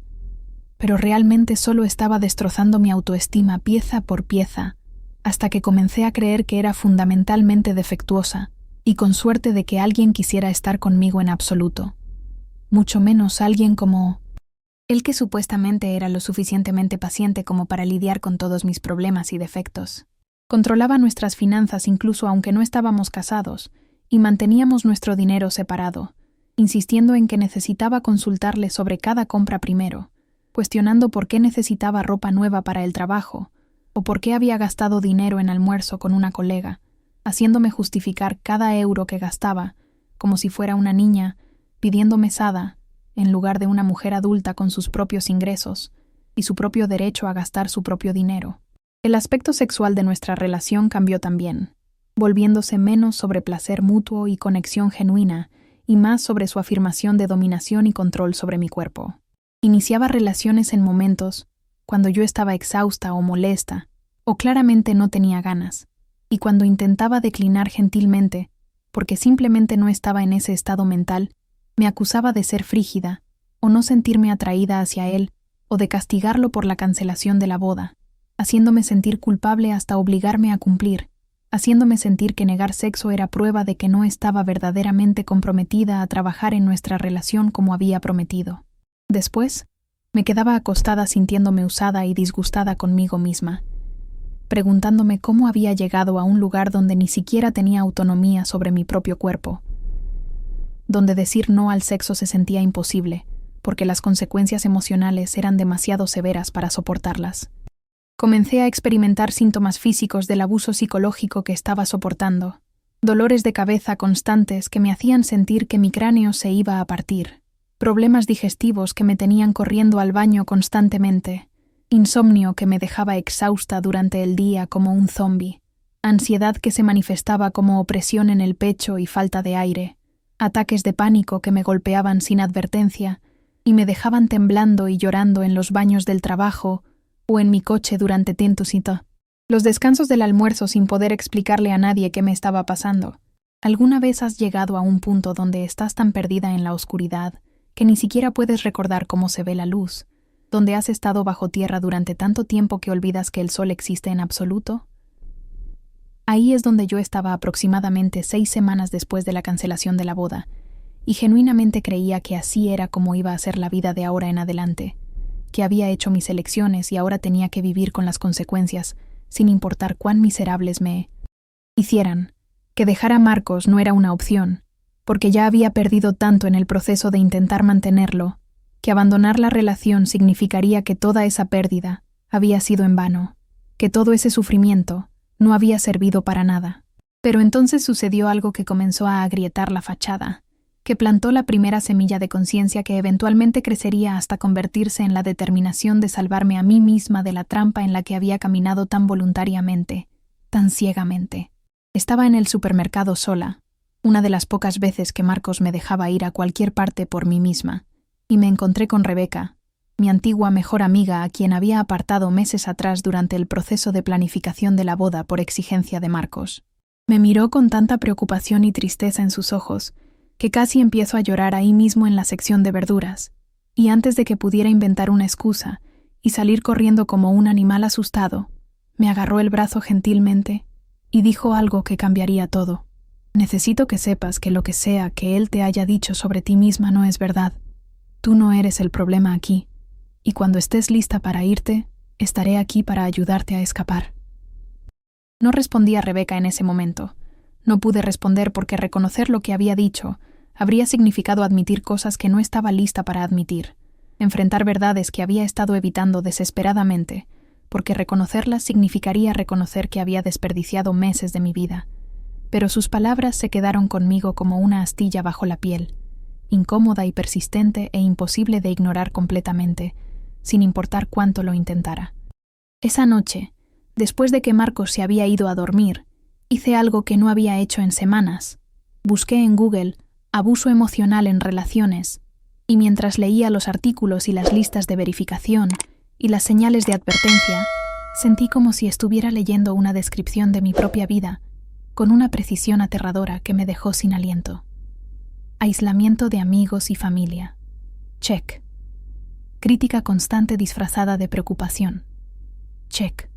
pero realmente solo estaba destrozando mi autoestima pieza por pieza, hasta que comencé a creer que era fundamentalmente defectuosa y con suerte de que alguien quisiera estar conmigo en absoluto, mucho menos alguien como él, que supuestamente era lo suficientemente paciente como para lidiar con todos mis problemas y defectos. Controlaba nuestras finanzas incluso aunque no estábamos casados, y manteníamos nuestro dinero separado, insistiendo en que necesitaba consultarle sobre cada compra primero, cuestionando por qué necesitaba ropa nueva para el trabajo, o por qué había gastado dinero en almuerzo con una colega, haciéndome justificar cada euro que gastaba, como si fuera una niña, pidiendo mesada, en lugar de una mujer adulta con sus propios ingresos y su propio derecho a gastar su propio dinero. El aspecto sexual de nuestra relación cambió también, volviéndose menos sobre placer mutuo y conexión genuina, y más sobre su afirmación de dominación y control sobre mi cuerpo. Iniciaba relaciones en momentos cuando yo estaba exhausta o molesta, o claramente no tenía ganas, y cuando intentaba declinar gentilmente, porque simplemente no estaba en ese estado mental, me acusaba de ser frígida, o no sentirme atraída hacia él, o de castigarlo por la cancelación de la boda, haciéndome sentir culpable hasta obligarme a cumplir, haciéndome sentir que negar sexo era prueba de que no estaba verdaderamente comprometida a trabajar en nuestra relación como había prometido. Después, me quedaba acostada sintiéndome usada y disgustada conmigo misma, preguntándome cómo había llegado a un lugar donde ni siquiera tenía autonomía sobre mi propio cuerpo, donde decir no al sexo se sentía imposible, porque las consecuencias emocionales eran demasiado severas para soportarlas. Comencé a experimentar síntomas físicos del abuso psicológico que estaba soportando, dolores de cabeza constantes que me hacían sentir que mi cráneo se iba a partir, problemas digestivos que me tenían corriendo al baño constantemente, insomnio que me dejaba exhausta durante el día como un zombi, ansiedad que se manifestaba como opresión en el pecho y falta de aire, ataques de pánico que me golpeaban sin advertencia y me dejaban temblando y llorando en los baños del trabajo o en mi coche durante tiempos y los descansos del almuerzo sin poder explicarle a nadie qué me estaba pasando. ¿Alguna vez has llegado a un punto donde estás tan perdida en la oscuridad que ni siquiera puedes recordar cómo se ve la luz, donde has estado bajo tierra durante tanto tiempo que olvidas que el sol existe en absoluto? Ahí es donde yo estaba aproximadamente 6 semanas después de la cancelación de la boda, y genuinamente creía que así era como iba a ser la vida de ahora en adelante, que había hecho mis elecciones y ahora tenía que vivir con las consecuencias, sin importar cuán miserables me hicieran, que dejar a Marcos no era una opción, porque ya había perdido tanto en el proceso de intentar mantenerlo, que abandonar la relación significaría que toda esa pérdida había sido en vano, que todo ese sufrimiento no había servido para nada. Pero entonces sucedió algo que comenzó a agrietar la fachada, que plantó la primera semilla de conciencia que eventualmente crecería hasta convertirse en la determinación de salvarme a mí misma de la trampa en la que había caminado tan voluntariamente, tan ciegamente. Estaba en el supermercado sola, una de las pocas veces que Marcos me dejaba ir a cualquier parte por mí misma, y me encontré con Rebeca, mi antigua mejor amiga a quien había apartado meses atrás durante el proceso de planificación de la boda por exigencia de Marcos. Me miró con tanta preocupación y tristeza en sus ojos que casi empiezo a llorar ahí mismo en la sección de verduras, y antes de que pudiera inventar una excusa y salir corriendo como un animal asustado, me agarró el brazo gentilmente y dijo algo que cambiaría todo. Necesito que sepas que lo que sea que él te haya dicho sobre ti misma no es verdad. Tú no eres el problema aquí, y cuando estés lista para irte, estaré aquí para ayudarte a escapar. No respondí a Rebeca en ese momento. No pude responder porque reconocer lo que había dicho habría significado admitir cosas que no estaba lista para admitir, enfrentar verdades que había estado evitando desesperadamente, porque reconocerlas significaría reconocer que había desperdiciado meses de mi vida. Pero sus palabras se quedaron conmigo como una astilla bajo la piel, incómoda y persistente e imposible de ignorar completamente, sin importar cuánto lo intentara. Esa noche, después de que Marcos se había ido a dormir, hice algo que no había hecho en semanas. Busqué en Google abuso emocional en relaciones, y mientras leía los artículos y las listas de verificación y las señales de advertencia, sentí como si estuviera leyendo una descripción de mi propia vida, con una precisión aterradora que me dejó sin aliento. Aislamiento de amigos y familia. Check. Crítica constante disfrazada de preocupación. Check.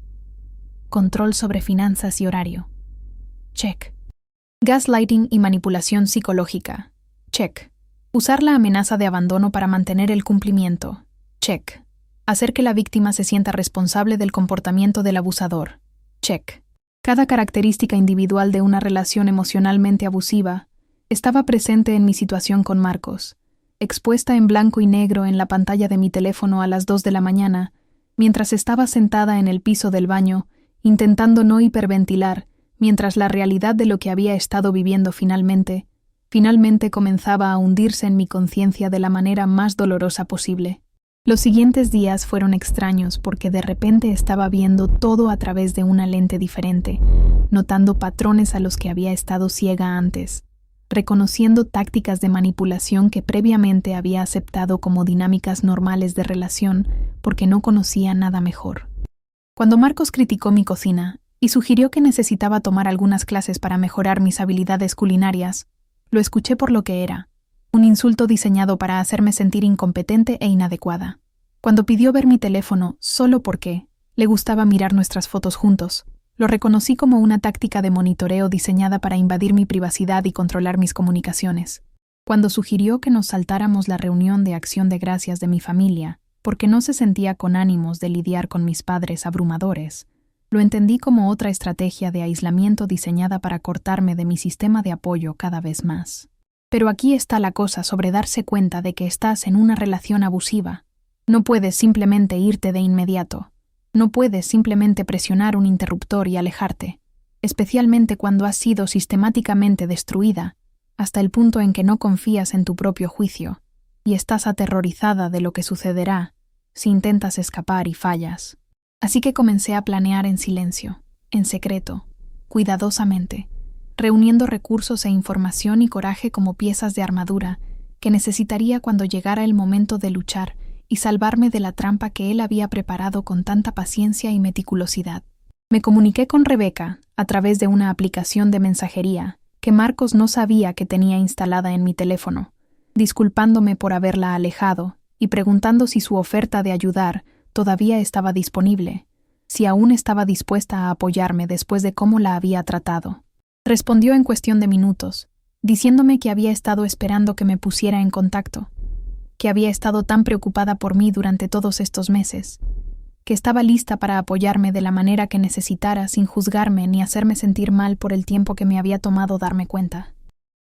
Control sobre finanzas y horario. Check. Gaslighting y manipulación psicológica. Check. Usar la amenaza de abandono para mantener el cumplimiento. Check. Hacer que la víctima se sienta responsable del comportamiento del abusador. Check. Cada característica individual de una relación emocionalmente abusiva Estaba presente en mi situación con Marcos, expuesta en blanco y negro en la pantalla de mi teléfono a las 2 de la mañana, mientras estaba sentada en el piso del baño, intentando no hiperventilar, mientras la realidad de lo que había estado viviendo finalmente comenzaba a hundirse en mi conciencia de la manera más dolorosa posible. Los siguientes días fueron extraños porque de repente estaba viendo todo a través de una lente diferente, notando patrones a los que había estado ciega antes, reconociendo tácticas de manipulación que previamente había aceptado como dinámicas normales de relación porque no conocía nada mejor. Cuando Marcos criticó mi cocina y sugirió que necesitaba tomar algunas clases para mejorar mis habilidades culinarias, lo escuché por lo que era, un insulto diseñado para hacerme sentir incompetente e inadecuada. Cuando pidió ver mi teléfono solo porque le gustaba mirar nuestras fotos juntos, lo reconocí como una táctica de monitoreo diseñada para invadir mi privacidad y controlar mis comunicaciones. Cuando sugirió que nos saltáramos la reunión de acción de gracias de mi familia, porque no se sentía con ánimos de lidiar con mis padres abrumadores, lo entendí como otra estrategia de aislamiento diseñada para cortarme de mi sistema de apoyo cada vez más. Pero aquí está la cosa sobre darse cuenta de que estás en una relación abusiva. No puedes simplemente irte de inmediato. No puedes simplemente presionar un interruptor y alejarte, especialmente cuando has sido sistemáticamente destruida, hasta el punto en que no confías en tu propio juicio, y estás aterrorizada de lo que sucederá si intentas escapar y fallas. Así que comencé a planear en silencio, en secreto, cuidadosamente, reuniendo recursos e información y coraje como piezas de armadura que necesitaría cuando llegara el momento de luchar y salvarme de la trampa que él había preparado con tanta paciencia y meticulosidad. Me comuniqué con Rebeca a través de una aplicación de mensajería que Marcos no sabía que tenía instalada en mi teléfono, disculpándome por haberla alejado y preguntando si su oferta de ayudar todavía estaba disponible, si aún estaba dispuesta a apoyarme después de cómo la había tratado. Respondió en cuestión de minutos, diciéndome que había estado esperando que me pusiera en contacto, que había estado tan preocupada por mí durante todos estos meses, que estaba lista para apoyarme de la manera que necesitara sin juzgarme ni hacerme sentir mal por el tiempo que me había tomado darme cuenta.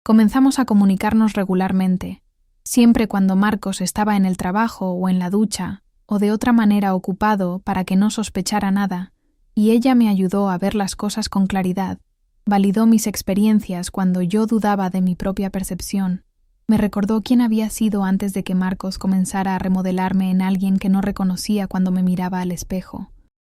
Comenzamos a comunicarnos regularmente, siempre cuando Marcos estaba en el trabajo o en la ducha, o de otra manera ocupado para que no sospechara nada, y ella me ayudó a ver las cosas con claridad, validó mis experiencias cuando yo dudaba de mi propia percepción, me recordó quién había sido antes de que Marcos comenzara a remodelarme en alguien que no reconocía cuando me miraba al espejo.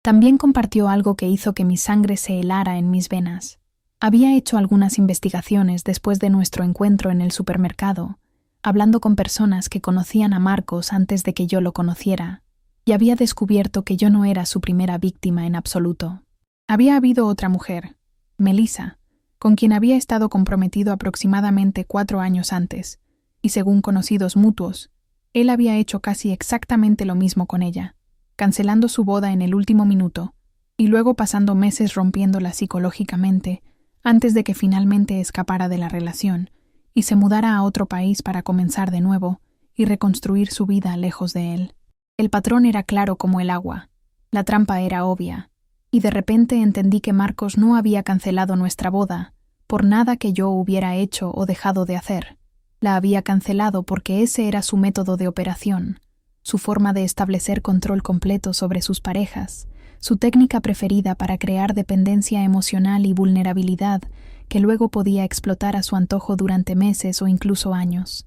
También compartió algo que hizo que mi sangre se helara en mis venas. Había hecho algunas investigaciones después de nuestro encuentro en el supermercado, hablando con personas que conocían a Marcos antes de que yo lo conociera, y había descubierto que yo no era su primera víctima en absoluto. Había habido otra mujer, Melissa, con quien había estado comprometido aproximadamente 4 años antes, y según conocidos mutuos, él había hecho casi exactamente lo mismo con ella, cancelando su boda en el último minuto, y luego pasando meses rompiéndola psicológicamente antes de que finalmente escapara de la relación, y se mudara a otro país para comenzar de nuevo y reconstruir su vida lejos de él. El patrón era claro como el agua, la trampa era obvia, y de repente entendí que Marcos no había cancelado nuestra boda por nada que yo hubiera hecho o dejado de hacer. La había cancelado porque ese era su método de operación, su forma de establecer control completo sobre sus parejas, su técnica preferida para crear dependencia emocional y vulnerabilidad que luego podía explotar a su antojo durante meses o incluso años.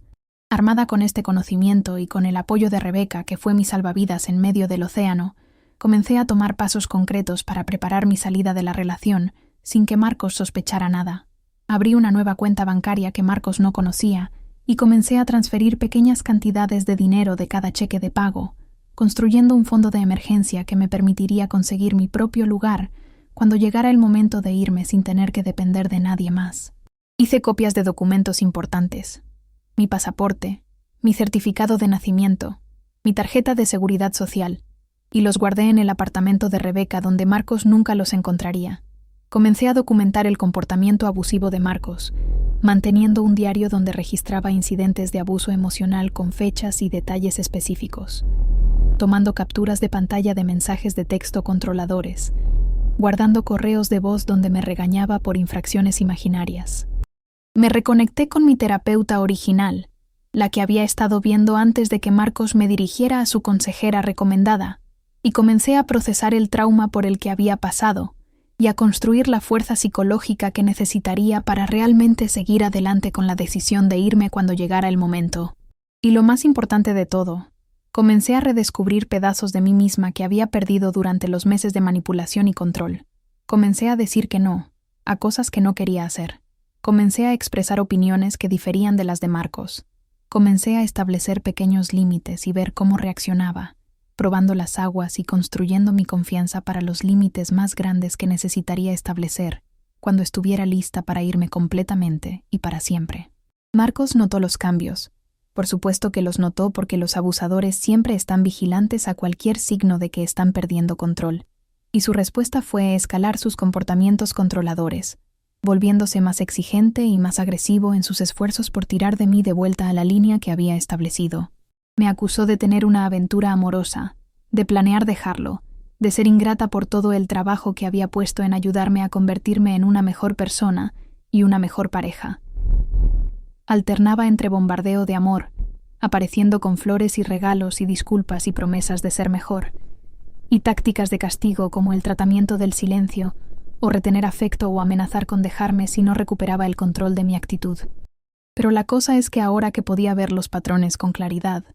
Armada con este conocimiento y con el apoyo de Rebeca, que fue mi salvavidas en medio del océano, comencé a tomar pasos concretos para preparar mi salida de la relación sin que Marcos sospechara nada. Abrí una nueva cuenta bancaria que Marcos no conocía y comencé a transferir pequeñas cantidades de dinero de cada cheque de pago, construyendo un fondo de emergencia que me permitiría conseguir mi propio lugar cuando llegara el momento de irme sin tener que depender de nadie más. Hice copias de documentos importantes, mi pasaporte, mi certificado de nacimiento, mi tarjeta de seguridad social, y los guardé en el apartamento de Rebeca donde Marcos nunca los encontraría. Comencé a documentar el comportamiento abusivo de Marcos, manteniendo un diario donde registraba incidentes de abuso emocional con fechas y detalles específicos, tomando capturas de pantalla de mensajes de texto controladores, guardando correos de voz donde me regañaba por infracciones imaginarias. Me reconecté con mi terapeuta original, la que había estado viendo antes de que Marcos me dirigiera a su consejera recomendada, y comencé a procesar el trauma por el que había pasado y a construir la fuerza psicológica que necesitaría para realmente seguir adelante con la decisión de irme cuando llegara el momento. Y lo más importante de todo, comencé a redescubrir pedazos de mí misma que había perdido durante los meses de manipulación y control. Comencé a decir que no, a cosas que no quería hacer. Comencé a expresar opiniones que diferían de las de Marcos. Comencé a establecer pequeños límites y ver cómo reaccionaba, probando las aguas y construyendo mi confianza para los límites más grandes que necesitaría establecer cuando estuviera lista para irme completamente y para siempre. Marcos notó los cambios. Por supuesto que los notó porque los abusadores siempre están vigilantes a cualquier signo de que están perdiendo control, y su respuesta fue escalar sus comportamientos controladores, volviéndose más exigente y más agresivo en sus esfuerzos por tirar de mí de vuelta a la línea que había establecido. Me acusó de tener una aventura amorosa, de planear dejarlo, de ser ingrata por todo el trabajo que había puesto en ayudarme a convertirme en una mejor persona y una mejor pareja. Alternaba entre bombardeo de amor, apareciendo con flores y regalos y disculpas y promesas de ser mejor, y tácticas de castigo como el tratamiento del silencio, o retener afecto o amenazar con dejarme si no recuperaba el control de mi actitud. Pero la cosa es que ahora que podía ver los patrones con claridad,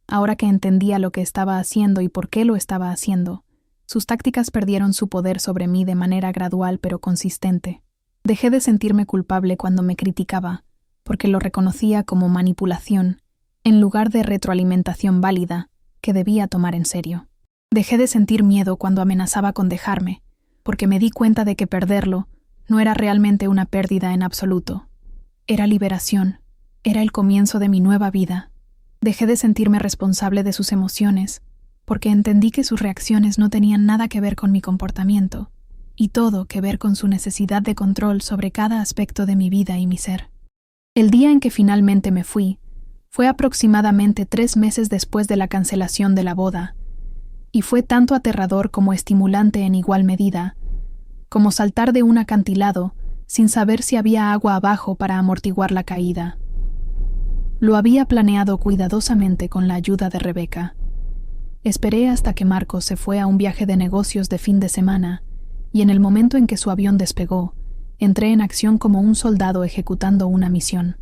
ahora que entendía lo que estaba haciendo y por qué lo estaba haciendo, sus tácticas perdieron su poder sobre mí de manera gradual pero consistente. Dejé de sentirme culpable cuando me criticaba, porque lo reconocía como manipulación, en lugar de retroalimentación válida, que debía tomar en serio. Dejé de sentir miedo cuando amenazaba con dejarme, porque me di cuenta de que perderlo no era realmente una pérdida en absoluto. Era liberación, era el comienzo de mi nueva vida. Dejé de sentirme responsable de sus emociones, porque entendí que sus reacciones no tenían nada que ver con mi comportamiento, y todo que ver con su necesidad de control sobre cada aspecto de mi vida y mi ser. El día en que finalmente me fui, fue aproximadamente 3 meses después de la cancelación de la boda, y fue tanto aterrador como estimulante en igual medida, como saltar de un acantilado sin saber si había agua abajo para amortiguar la caída. Lo había planeado cuidadosamente con la ayuda de Rebeca. Esperé hasta que Marcos se fue a un viaje de negocios de fin de semana, y en el momento en que su avión despegó, entré en acción como un soldado ejecutando una misión.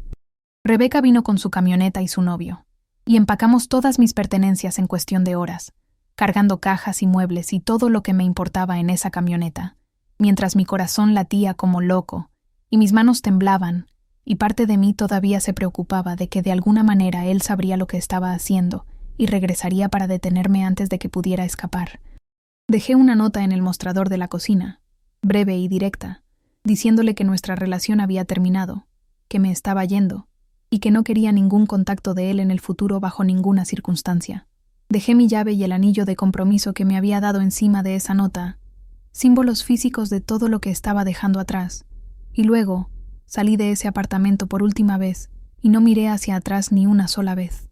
Rebeca vino con su camioneta y su novio, y empacamos todas mis pertenencias en cuestión de horas, cargando cajas y muebles y todo lo que me importaba en esa camioneta, mientras mi corazón latía como loco, y mis manos temblaban, y parte de mí todavía se preocupaba de que de alguna manera él sabría lo que estaba haciendo y regresaría para detenerme antes de que pudiera escapar. Dejé una nota en el mostrador de la cocina, breve y directa, diciéndole que nuestra relación había terminado, que me estaba yendo, y que no quería ningún contacto de él en el futuro bajo ninguna circunstancia. Dejé mi llave y el anillo de compromiso que me había dado encima de esa nota, símbolos físicos de todo lo que estaba dejando atrás, y luego salí de ese apartamento por última vez y no miré hacia atrás ni una sola vez.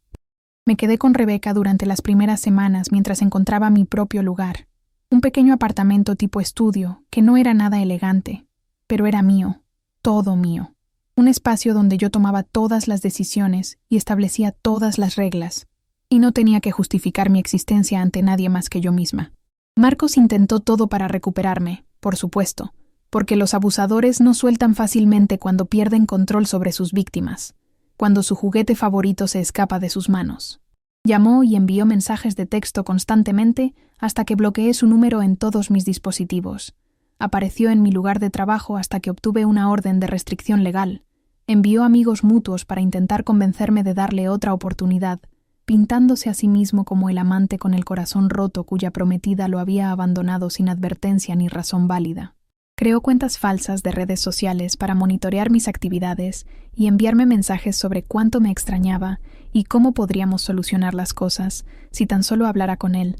Me quedé con Rebeca durante las primeras semanas mientras encontraba mi propio lugar, un pequeño apartamento tipo estudio que no era nada elegante, pero era mío, todo mío. Un espacio donde yo tomaba todas las decisiones y establecía todas las reglas, y no tenía que justificar mi existencia ante nadie más que yo misma. Marcos intentó todo para recuperarme, por supuesto, porque los abusadores no sueltan fácilmente cuando pierden control sobre sus víctimas, cuando su juguete favorito se escapa de sus manos. Llamó y envió mensajes de texto constantemente hasta que bloqueé su número en todos mis dispositivos. Apareció en mi lugar de trabajo hasta que obtuve una orden de restricción legal. Envió amigos mutuos para intentar convencerme de darle otra oportunidad, pintándose a sí mismo como el amante con el corazón roto cuya prometida lo había abandonado sin advertencia ni razón válida. Creó cuentas falsas de redes sociales para monitorear mis actividades y enviarme mensajes sobre cuánto me extrañaba y cómo podríamos solucionar las cosas si tan solo hablara con él,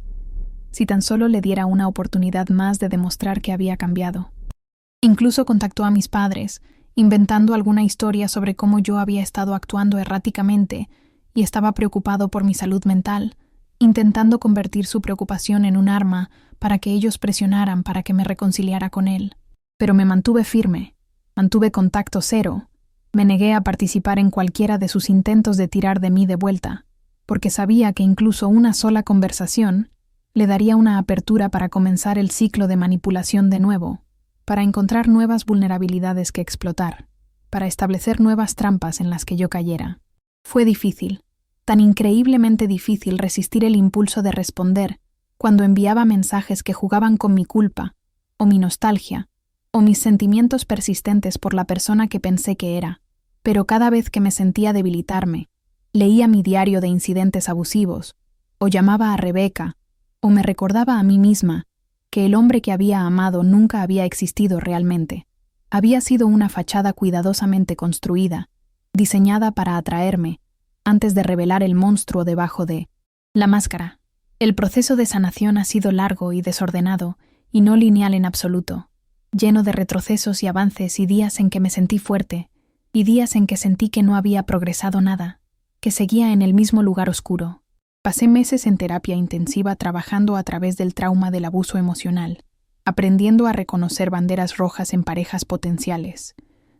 si tan solo le diera una oportunidad más de demostrar que había cambiado. Incluso contactó a mis padres, inventando alguna historia sobre cómo yo había estado actuando erráticamente y estaba preocupado por mi salud mental, intentando convertir su preocupación en un arma para que ellos presionaran para que me reconciliara con él. Pero me mantuve firme, mantuve contacto cero, Me negué a participar en cualquiera de sus intentos de tirar de mí de vuelta, porque sabía que incluso una sola conversación le daría una apertura para comenzar el ciclo de manipulación de nuevo, para encontrar nuevas vulnerabilidades que explotar, para establecer nuevas trampas en las que yo cayera. Fue difícil, tan increíblemente difícil resistir el impulso de responder cuando enviaba mensajes que jugaban con mi culpa, o mi nostalgia, o mis sentimientos persistentes por la persona que pensé que era. Pero cada vez que me sentía debilitarme, leía mi diario de incidentes abusivos, o llamaba a Rebeca, o me recordaba a mí misma que el hombre que había amado nunca había existido realmente. Había sido una fachada cuidadosamente construida, diseñada para atraerme, antes de revelar el monstruo debajo de la máscara. El proceso de sanación ha sido largo y desordenado, y no lineal en absoluto, lleno de retrocesos y avances y días en que me sentí fuerte, y días en que sentí que no había progresado nada, que seguía en el mismo lugar oscuro. Pasé meses en terapia intensiva trabajando a través del trauma del abuso emocional, aprendiendo a reconocer banderas rojas en parejas potenciales,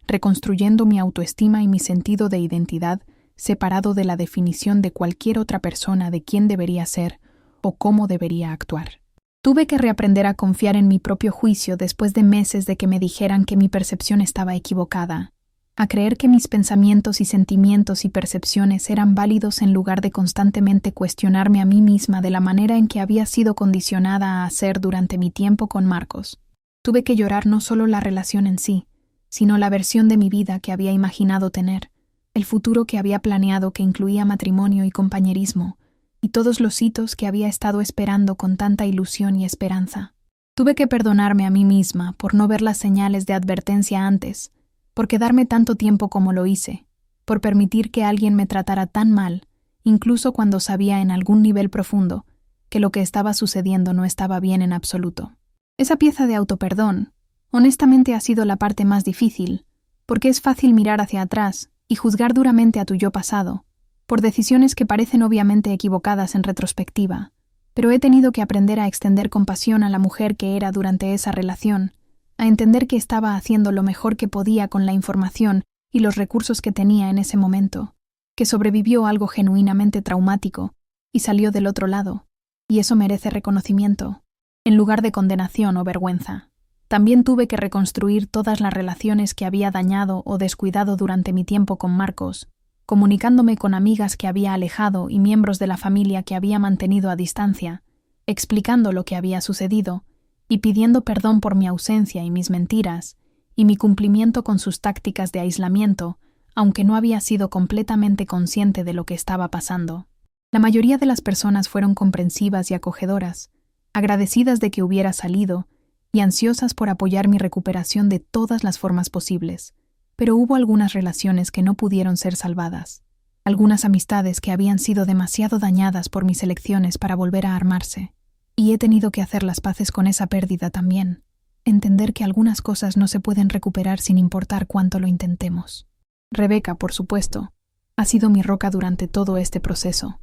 reconstruyendo mi autoestima y mi sentido de identidad separado de la definición de cualquier otra persona de quién debería ser o cómo debería actuar. Tuve que reaprender a confiar en mi propio juicio después de meses de que me dijeran que mi percepción estaba equivocada, a creer que mis pensamientos y sentimientos y percepciones eran válidos en lugar de constantemente cuestionarme a mí misma de la manera en que había sido condicionada a hacer durante mi tiempo con Marcos. Tuve que llorar no solo la relación en sí, sino la versión de mi vida que había imaginado tener, el futuro que había planeado que incluía matrimonio y compañerismo, y todos los hitos que había estado esperando con tanta ilusión y esperanza. Tuve que perdonarme a mí misma por no ver las señales de advertencia antes, por quedarme tanto tiempo como lo hice, por permitir que alguien me tratara tan mal, incluso cuando sabía en algún nivel profundo que lo que estaba sucediendo no estaba bien en absoluto. Esa pieza de autoperdón, honestamente, ha sido la parte más difícil, porque es fácil mirar hacia atrás y juzgar duramente a tu yo pasado, por decisiones que parecen obviamente equivocadas en retrospectiva, pero he tenido que aprender a extender compasión a la mujer que era durante esa relación, a entender que estaba haciendo lo mejor que podía con la información y los recursos que tenía en ese momento, que sobrevivió algo genuinamente traumático y salió del otro lado, y eso merece reconocimiento, en lugar de condenación o vergüenza. También tuve que reconstruir todas las relaciones que había dañado o descuidado durante mi tiempo con Marcos, comunicándome con amigas que había alejado y miembros de la familia que había mantenido a distancia, explicando lo que había sucedido, y pidiendo perdón por mi ausencia y mis mentiras, y mi cumplimiento con sus tácticas de aislamiento, aunque no había sido completamente consciente de lo que estaba pasando. La mayoría de las personas fueron comprensivas y acogedoras, agradecidas de que hubiera salido, y ansiosas por apoyar mi recuperación de todas las formas posibles, pero hubo algunas relaciones que no pudieron ser salvadas, algunas amistades que habían sido demasiado dañadas por mis elecciones para volver a armarse. Y he tenido que hacer las paces con esa pérdida también, entender que algunas cosas no se pueden recuperar sin importar cuánto lo intentemos. Rebeca, por supuesto, ha sido mi roca durante todo este proceso.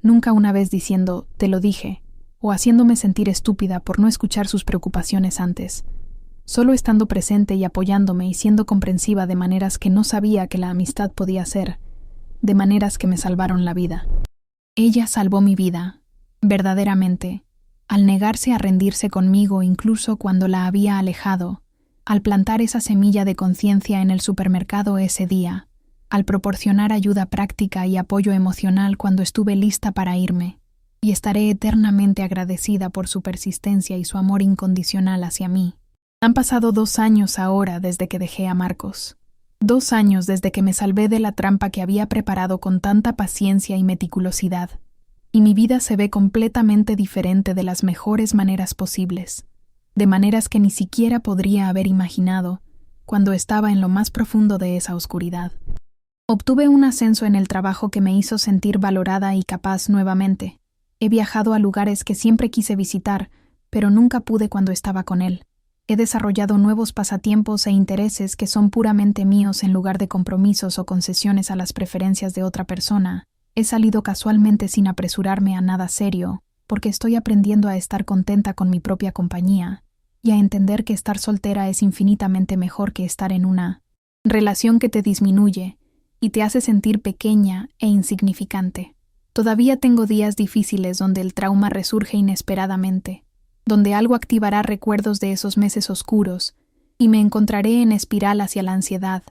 Nunca una vez diciendo, te lo dije, o haciéndome sentir estúpida por no escuchar sus preocupaciones antes, solo estando presente y apoyándome y siendo comprensiva de maneras que no sabía que la amistad podía ser, de maneras que me salvaron la vida. Ella salvó mi vida, verdaderamente, al negarse a rendirse conmigo incluso cuando la había alejado, al plantar esa semilla de conciencia en el supermercado ese día, al proporcionar ayuda práctica y apoyo emocional cuando estuve lista para irme, y estaré eternamente agradecida por su persistencia y su amor incondicional hacia mí. Han pasado 2 años ahora desde que dejé a Marcos. 2 años desde que me salvé de la trampa que había preparado con tanta paciencia y meticulosidad. Y mi vida se ve completamente diferente de las mejores maneras posibles, de maneras que ni siquiera podría haber imaginado cuando estaba en lo más profundo de esa oscuridad. Obtuve un ascenso en el trabajo que me hizo sentir valorada y capaz nuevamente. He viajado a lugares que siempre quise visitar, pero nunca pude cuando estaba con él. He desarrollado nuevos pasatiempos e intereses que son puramente míos en lugar de compromisos o concesiones a las preferencias de otra persona. He salido casualmente sin apresurarme a nada serio, porque estoy aprendiendo a estar contenta con mi propia compañía y a entender que estar soltera es infinitamente mejor que estar en una relación que te disminuye y te hace sentir pequeña e insignificante. Todavía tengo días difíciles donde el trauma resurge inesperadamente, donde algo activará recuerdos de esos meses oscuros y me encontraré en espiral hacia la ansiedad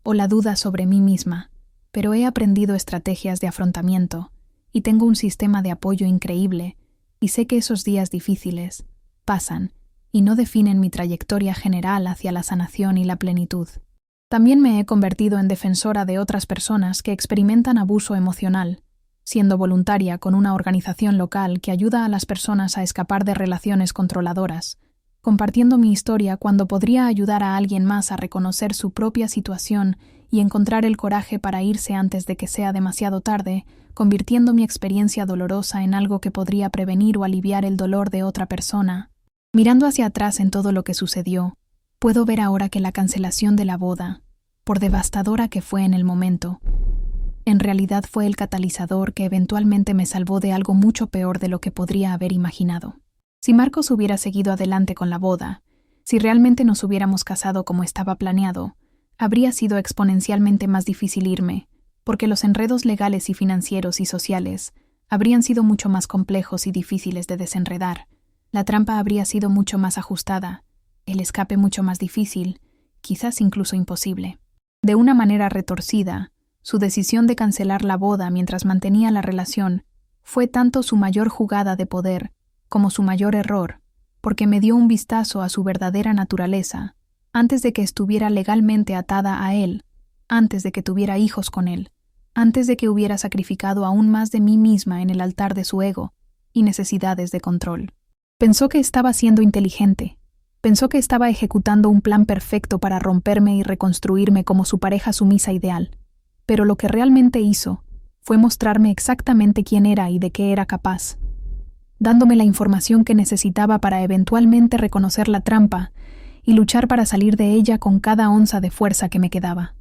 o la duda sobre mí misma, pero he aprendido estrategias de afrontamiento y tengo un sistema de apoyo increíble y sé que esos días difíciles pasan y no definen mi trayectoria general hacia la sanación y la plenitud. También me he convertido en defensora de otras personas que experimentan abuso emocional, siendo voluntaria con una organización local que ayuda a las personas a escapar de relaciones controladoras, compartiendo mi historia cuando podría ayudar a alguien más a reconocer su propia situación y encontrar el coraje para irse antes de que sea demasiado tarde, convirtiendo mi experiencia dolorosa en algo que podría prevenir o aliviar el dolor de otra persona. Mirando hacia atrás en todo lo que sucedió, puedo ver ahora que la cancelación de la boda, por devastadora que fue en el momento, en realidad fue el catalizador que eventualmente me salvó de algo mucho peor de lo que podría haber imaginado. Si Marcos hubiera seguido adelante con la boda, si realmente nos hubiéramos casado como estaba planeado, habría sido exponencialmente más difícil irme, porque los enredos legales y financieros y sociales habrían sido mucho más complejos y difíciles de desenredar. La trampa habría sido mucho más ajustada, el escape mucho más difícil, quizás incluso imposible. De una manera retorcida, su decisión de cancelar la boda mientras mantenía la relación fue tanto su mayor jugada de poder como su mayor error, porque me dio un vistazo a su verdadera naturaleza, antes de que estuviera legalmente atada a él, antes de que tuviera hijos con él, antes de que hubiera sacrificado aún más de mí misma en el altar de su ego y necesidades de control. Pensó que estaba siendo inteligente, pensó que estaba ejecutando un plan perfecto para romperme y reconstruirme como su pareja sumisa ideal, pero lo que realmente hizo fue mostrarme exactamente quién era y de qué era capaz, dándome la información que necesitaba para eventualmente reconocer la trampa y luchar para salir de ella con cada onza de fuerza que me quedaba.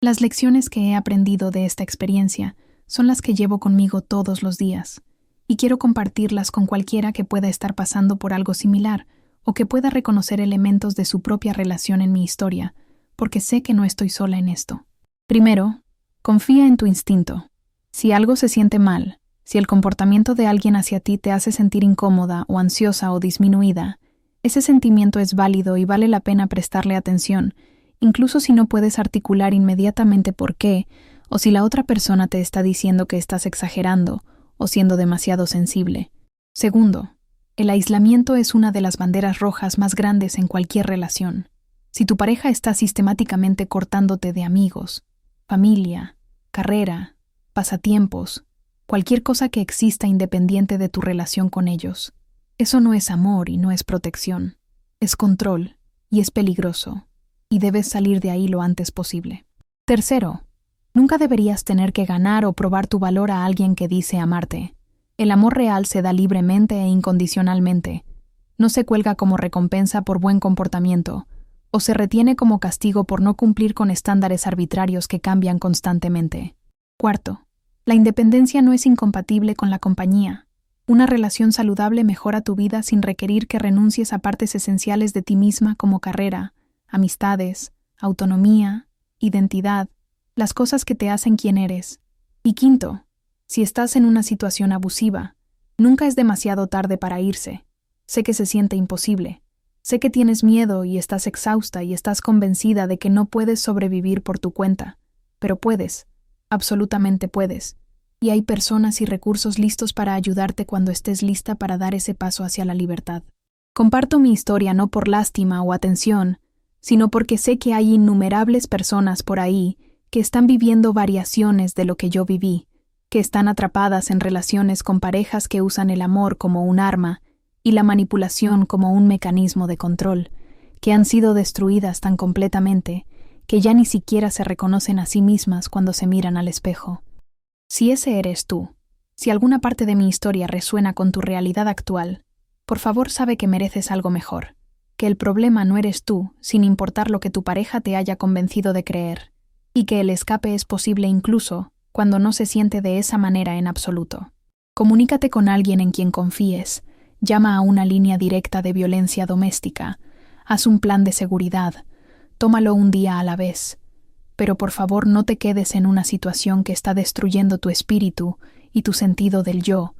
Las lecciones que he aprendido de esta experiencia son las que llevo conmigo todos los días, y quiero compartirlas con cualquiera que pueda estar pasando por algo similar o que pueda reconocer elementos de su propia relación en mi historia, porque sé que no estoy sola en esto. Primero, confía en tu instinto. Si algo se siente mal, si el comportamiento de alguien hacia ti te hace sentir incómoda o ansiosa o disminuida, ese sentimiento es válido y vale la pena prestarle atención, incluso si no puedes articular inmediatamente por qué, o si la otra persona te está diciendo que estás exagerando o siendo demasiado sensible. Segundo, el aislamiento es una de las banderas rojas más grandes en cualquier relación. Si tu pareja está sistemáticamente cortándote de amigos, familia, carrera, pasatiempos, cualquier cosa que exista independiente de tu relación con ellos, eso no es amor y no es protección, es control y es peligroso, y debes salir de ahí lo antes posible. Tercero, nunca deberías tener que ganar o probar tu valor a alguien que dice amarte. El amor real se da libremente e incondicionalmente. No se cuelga como recompensa por buen comportamiento, o se retiene como castigo por no cumplir con estándares arbitrarios que cambian constantemente. Cuarto, la independencia no es incompatible con la compañía. Una relación saludable mejora tu vida sin requerir que renuncies a partes esenciales de ti misma como carrera, amistades, autonomía, identidad, las cosas que te hacen quien eres. Y quinto, si estás en una situación abusiva, nunca es demasiado tarde para irse. Sé que se siente imposible. Sé que tienes miedo y estás exhausta y estás convencida de que no puedes sobrevivir por tu cuenta, pero puedes, absolutamente puedes, y hay personas y recursos listos para ayudarte cuando estés lista para dar ese paso hacia la libertad. Comparto mi historia no por lástima o atención, sino porque sé que hay innumerables personas por ahí que están viviendo variaciones de lo que yo viví, que están atrapadas en relaciones con parejas que usan el amor como un arma y la manipulación como un mecanismo de control, que han sido destruidas tan completamente que ya ni siquiera se reconocen a sí mismas cuando se miran al espejo. Si ese eres tú, si alguna parte de mi historia resuena con tu realidad actual, por favor sabe que mereces algo mejor, que el problema no eres tú, sin importar lo que tu pareja te haya convencido de creer, y que el escape es posible incluso cuando no se siente de esa manera en absoluto. Comunícate con alguien en quien confíes, llama a una línea directa de violencia doméstica, haz un plan de seguridad, tómalo un día a la vez, pero por favor no te quedes en una situación que está destruyendo tu espíritu y tu sentido del yo,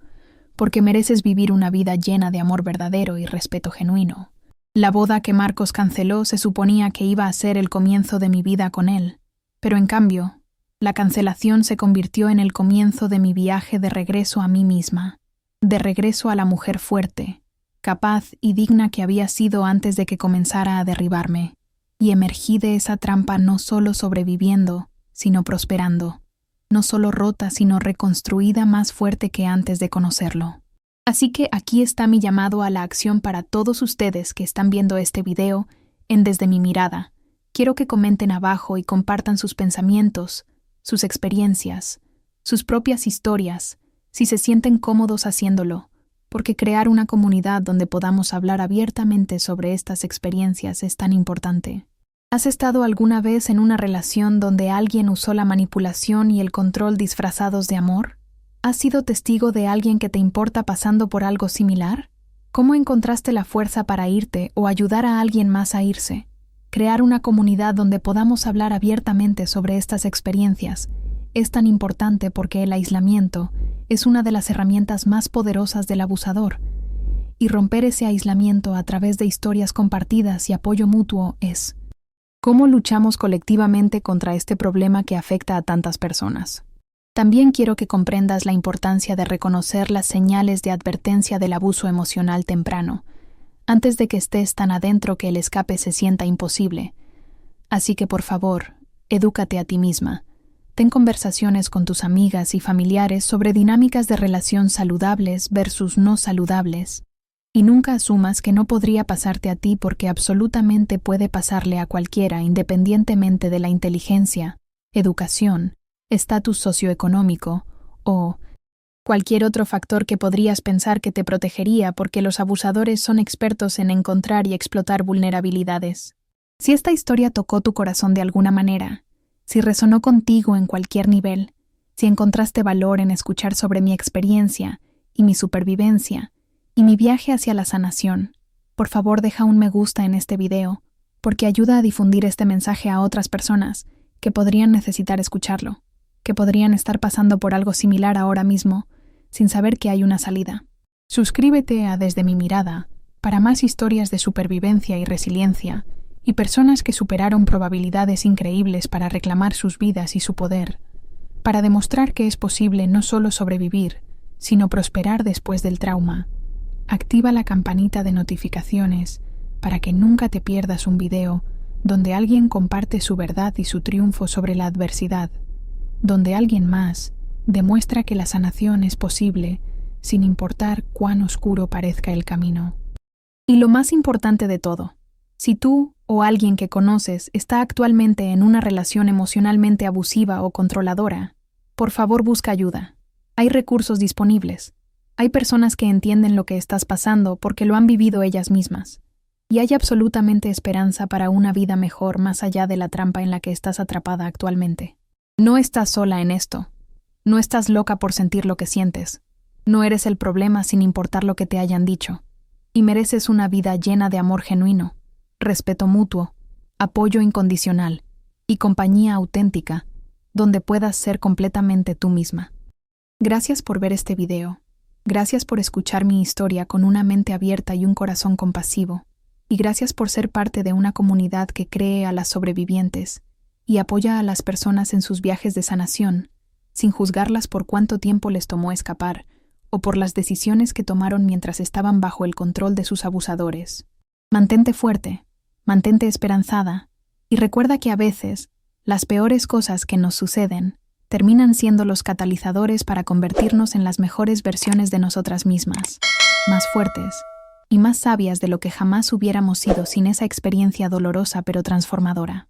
porque mereces vivir una vida llena de amor verdadero y respeto genuino. La boda que Marcos canceló se suponía que iba a ser el comienzo de mi vida con él, pero en cambio, la cancelación se convirtió en el comienzo de mi viaje de regreso a mí misma, de regreso a la mujer fuerte, capaz y digna que había sido antes de que comenzara a derribarme, y emergí de esa trampa no solo sobreviviendo, sino prosperando, no solo rota, sino reconstruida más fuerte que antes de conocerlo. Así que aquí está mi llamado a la acción para todos ustedes que están viendo este video en Desde mi Mirada. Quiero que comenten abajo y compartan sus pensamientos, sus experiencias, sus propias historias, si se sienten cómodos haciéndolo, porque crear una comunidad donde podamos hablar abiertamente sobre estas experiencias es tan importante. ¿Has estado alguna vez en una relación donde alguien usó la manipulación y el control disfrazados de amor? ¿Has sido testigo de alguien que te importa pasando por algo similar? ¿Cómo encontraste la fuerza para irte o ayudar a alguien más a irse? Crear una comunidad donde podamos hablar abiertamente sobre estas experiencias es tan importante porque el aislamiento es una de las herramientas más poderosas del abusador, y romper ese aislamiento a través de historias compartidas y apoyo mutuo es cómo luchamos colectivamente contra este problema que afecta a tantas personas. También quiero que comprendas la importancia de reconocer las señales de advertencia del abuso emocional temprano, antes de que estés tan adentro que el escape se sienta imposible. Así que, por favor, edúcate a ti misma. Ten conversaciones con tus amigas y familiares sobre dinámicas de relación saludables versus no saludables. Y nunca asumas que no podría pasarte a ti porque absolutamente puede pasarle a cualquiera independientemente de la inteligencia, educación, estatus socioeconómico o cualquier otro factor que podrías pensar que te protegería porque los abusadores son expertos en encontrar y explotar vulnerabilidades. Si esta historia tocó tu corazón de alguna manera, si resonó contigo en cualquier nivel, si encontraste valor en escuchar sobre mi experiencia y mi supervivencia y mi viaje hacia la sanación, por favor deja un me gusta en este video, porque ayuda a difundir este mensaje a otras personas que podrían necesitar escucharlo, que podrían estar pasando por algo similar ahora mismo, sin saber que hay una salida. Suscríbete a Desde mi Mirada para más historias de supervivencia y resiliencia y personas que superaron probabilidades increíbles para reclamar sus vidas y su poder, para demostrar que es posible no solo sobrevivir, sino prosperar después del trauma. Activa la campanita de notificaciones para que nunca te pierdas un video donde alguien comparte su verdad y su triunfo sobre la adversidad, donde alguien más demuestra que la sanación es posible sin importar cuán oscuro parezca el camino. Y lo más importante de todo, si tú o alguien que conoces está actualmente en una relación emocionalmente abusiva o controladora, por favor busca ayuda. Hay recursos disponibles. Hay personas que entienden lo que estás pasando porque lo han vivido ellas mismas. Y hay absolutamente esperanza para una vida mejor más allá de la trampa en la que estás atrapada actualmente. No estás sola en esto. No estás loca por sentir lo que sientes. No eres el problema sin importar lo que te hayan dicho. Y mereces una vida llena de amor genuino, respeto mutuo, apoyo incondicional y compañía auténtica, donde puedas ser completamente tú misma. Gracias por ver este video. Gracias por escuchar mi historia con una mente abierta y un corazón compasivo. Y gracias por ser parte de una comunidad que cree a las sobrevivientes y apoya a las personas en sus viajes de sanación, sin juzgarlas por cuánto tiempo les tomó escapar o por las decisiones que tomaron mientras estaban bajo el control de sus abusadores. Mantente fuerte, mantente esperanzada y recuerda que a veces las peores cosas que nos suceden terminan siendo los catalizadores para convertirnos en las mejores versiones de nosotras mismas, más fuertes y más sabias de lo que jamás hubiéramos sido sin esa experiencia dolorosa pero transformadora.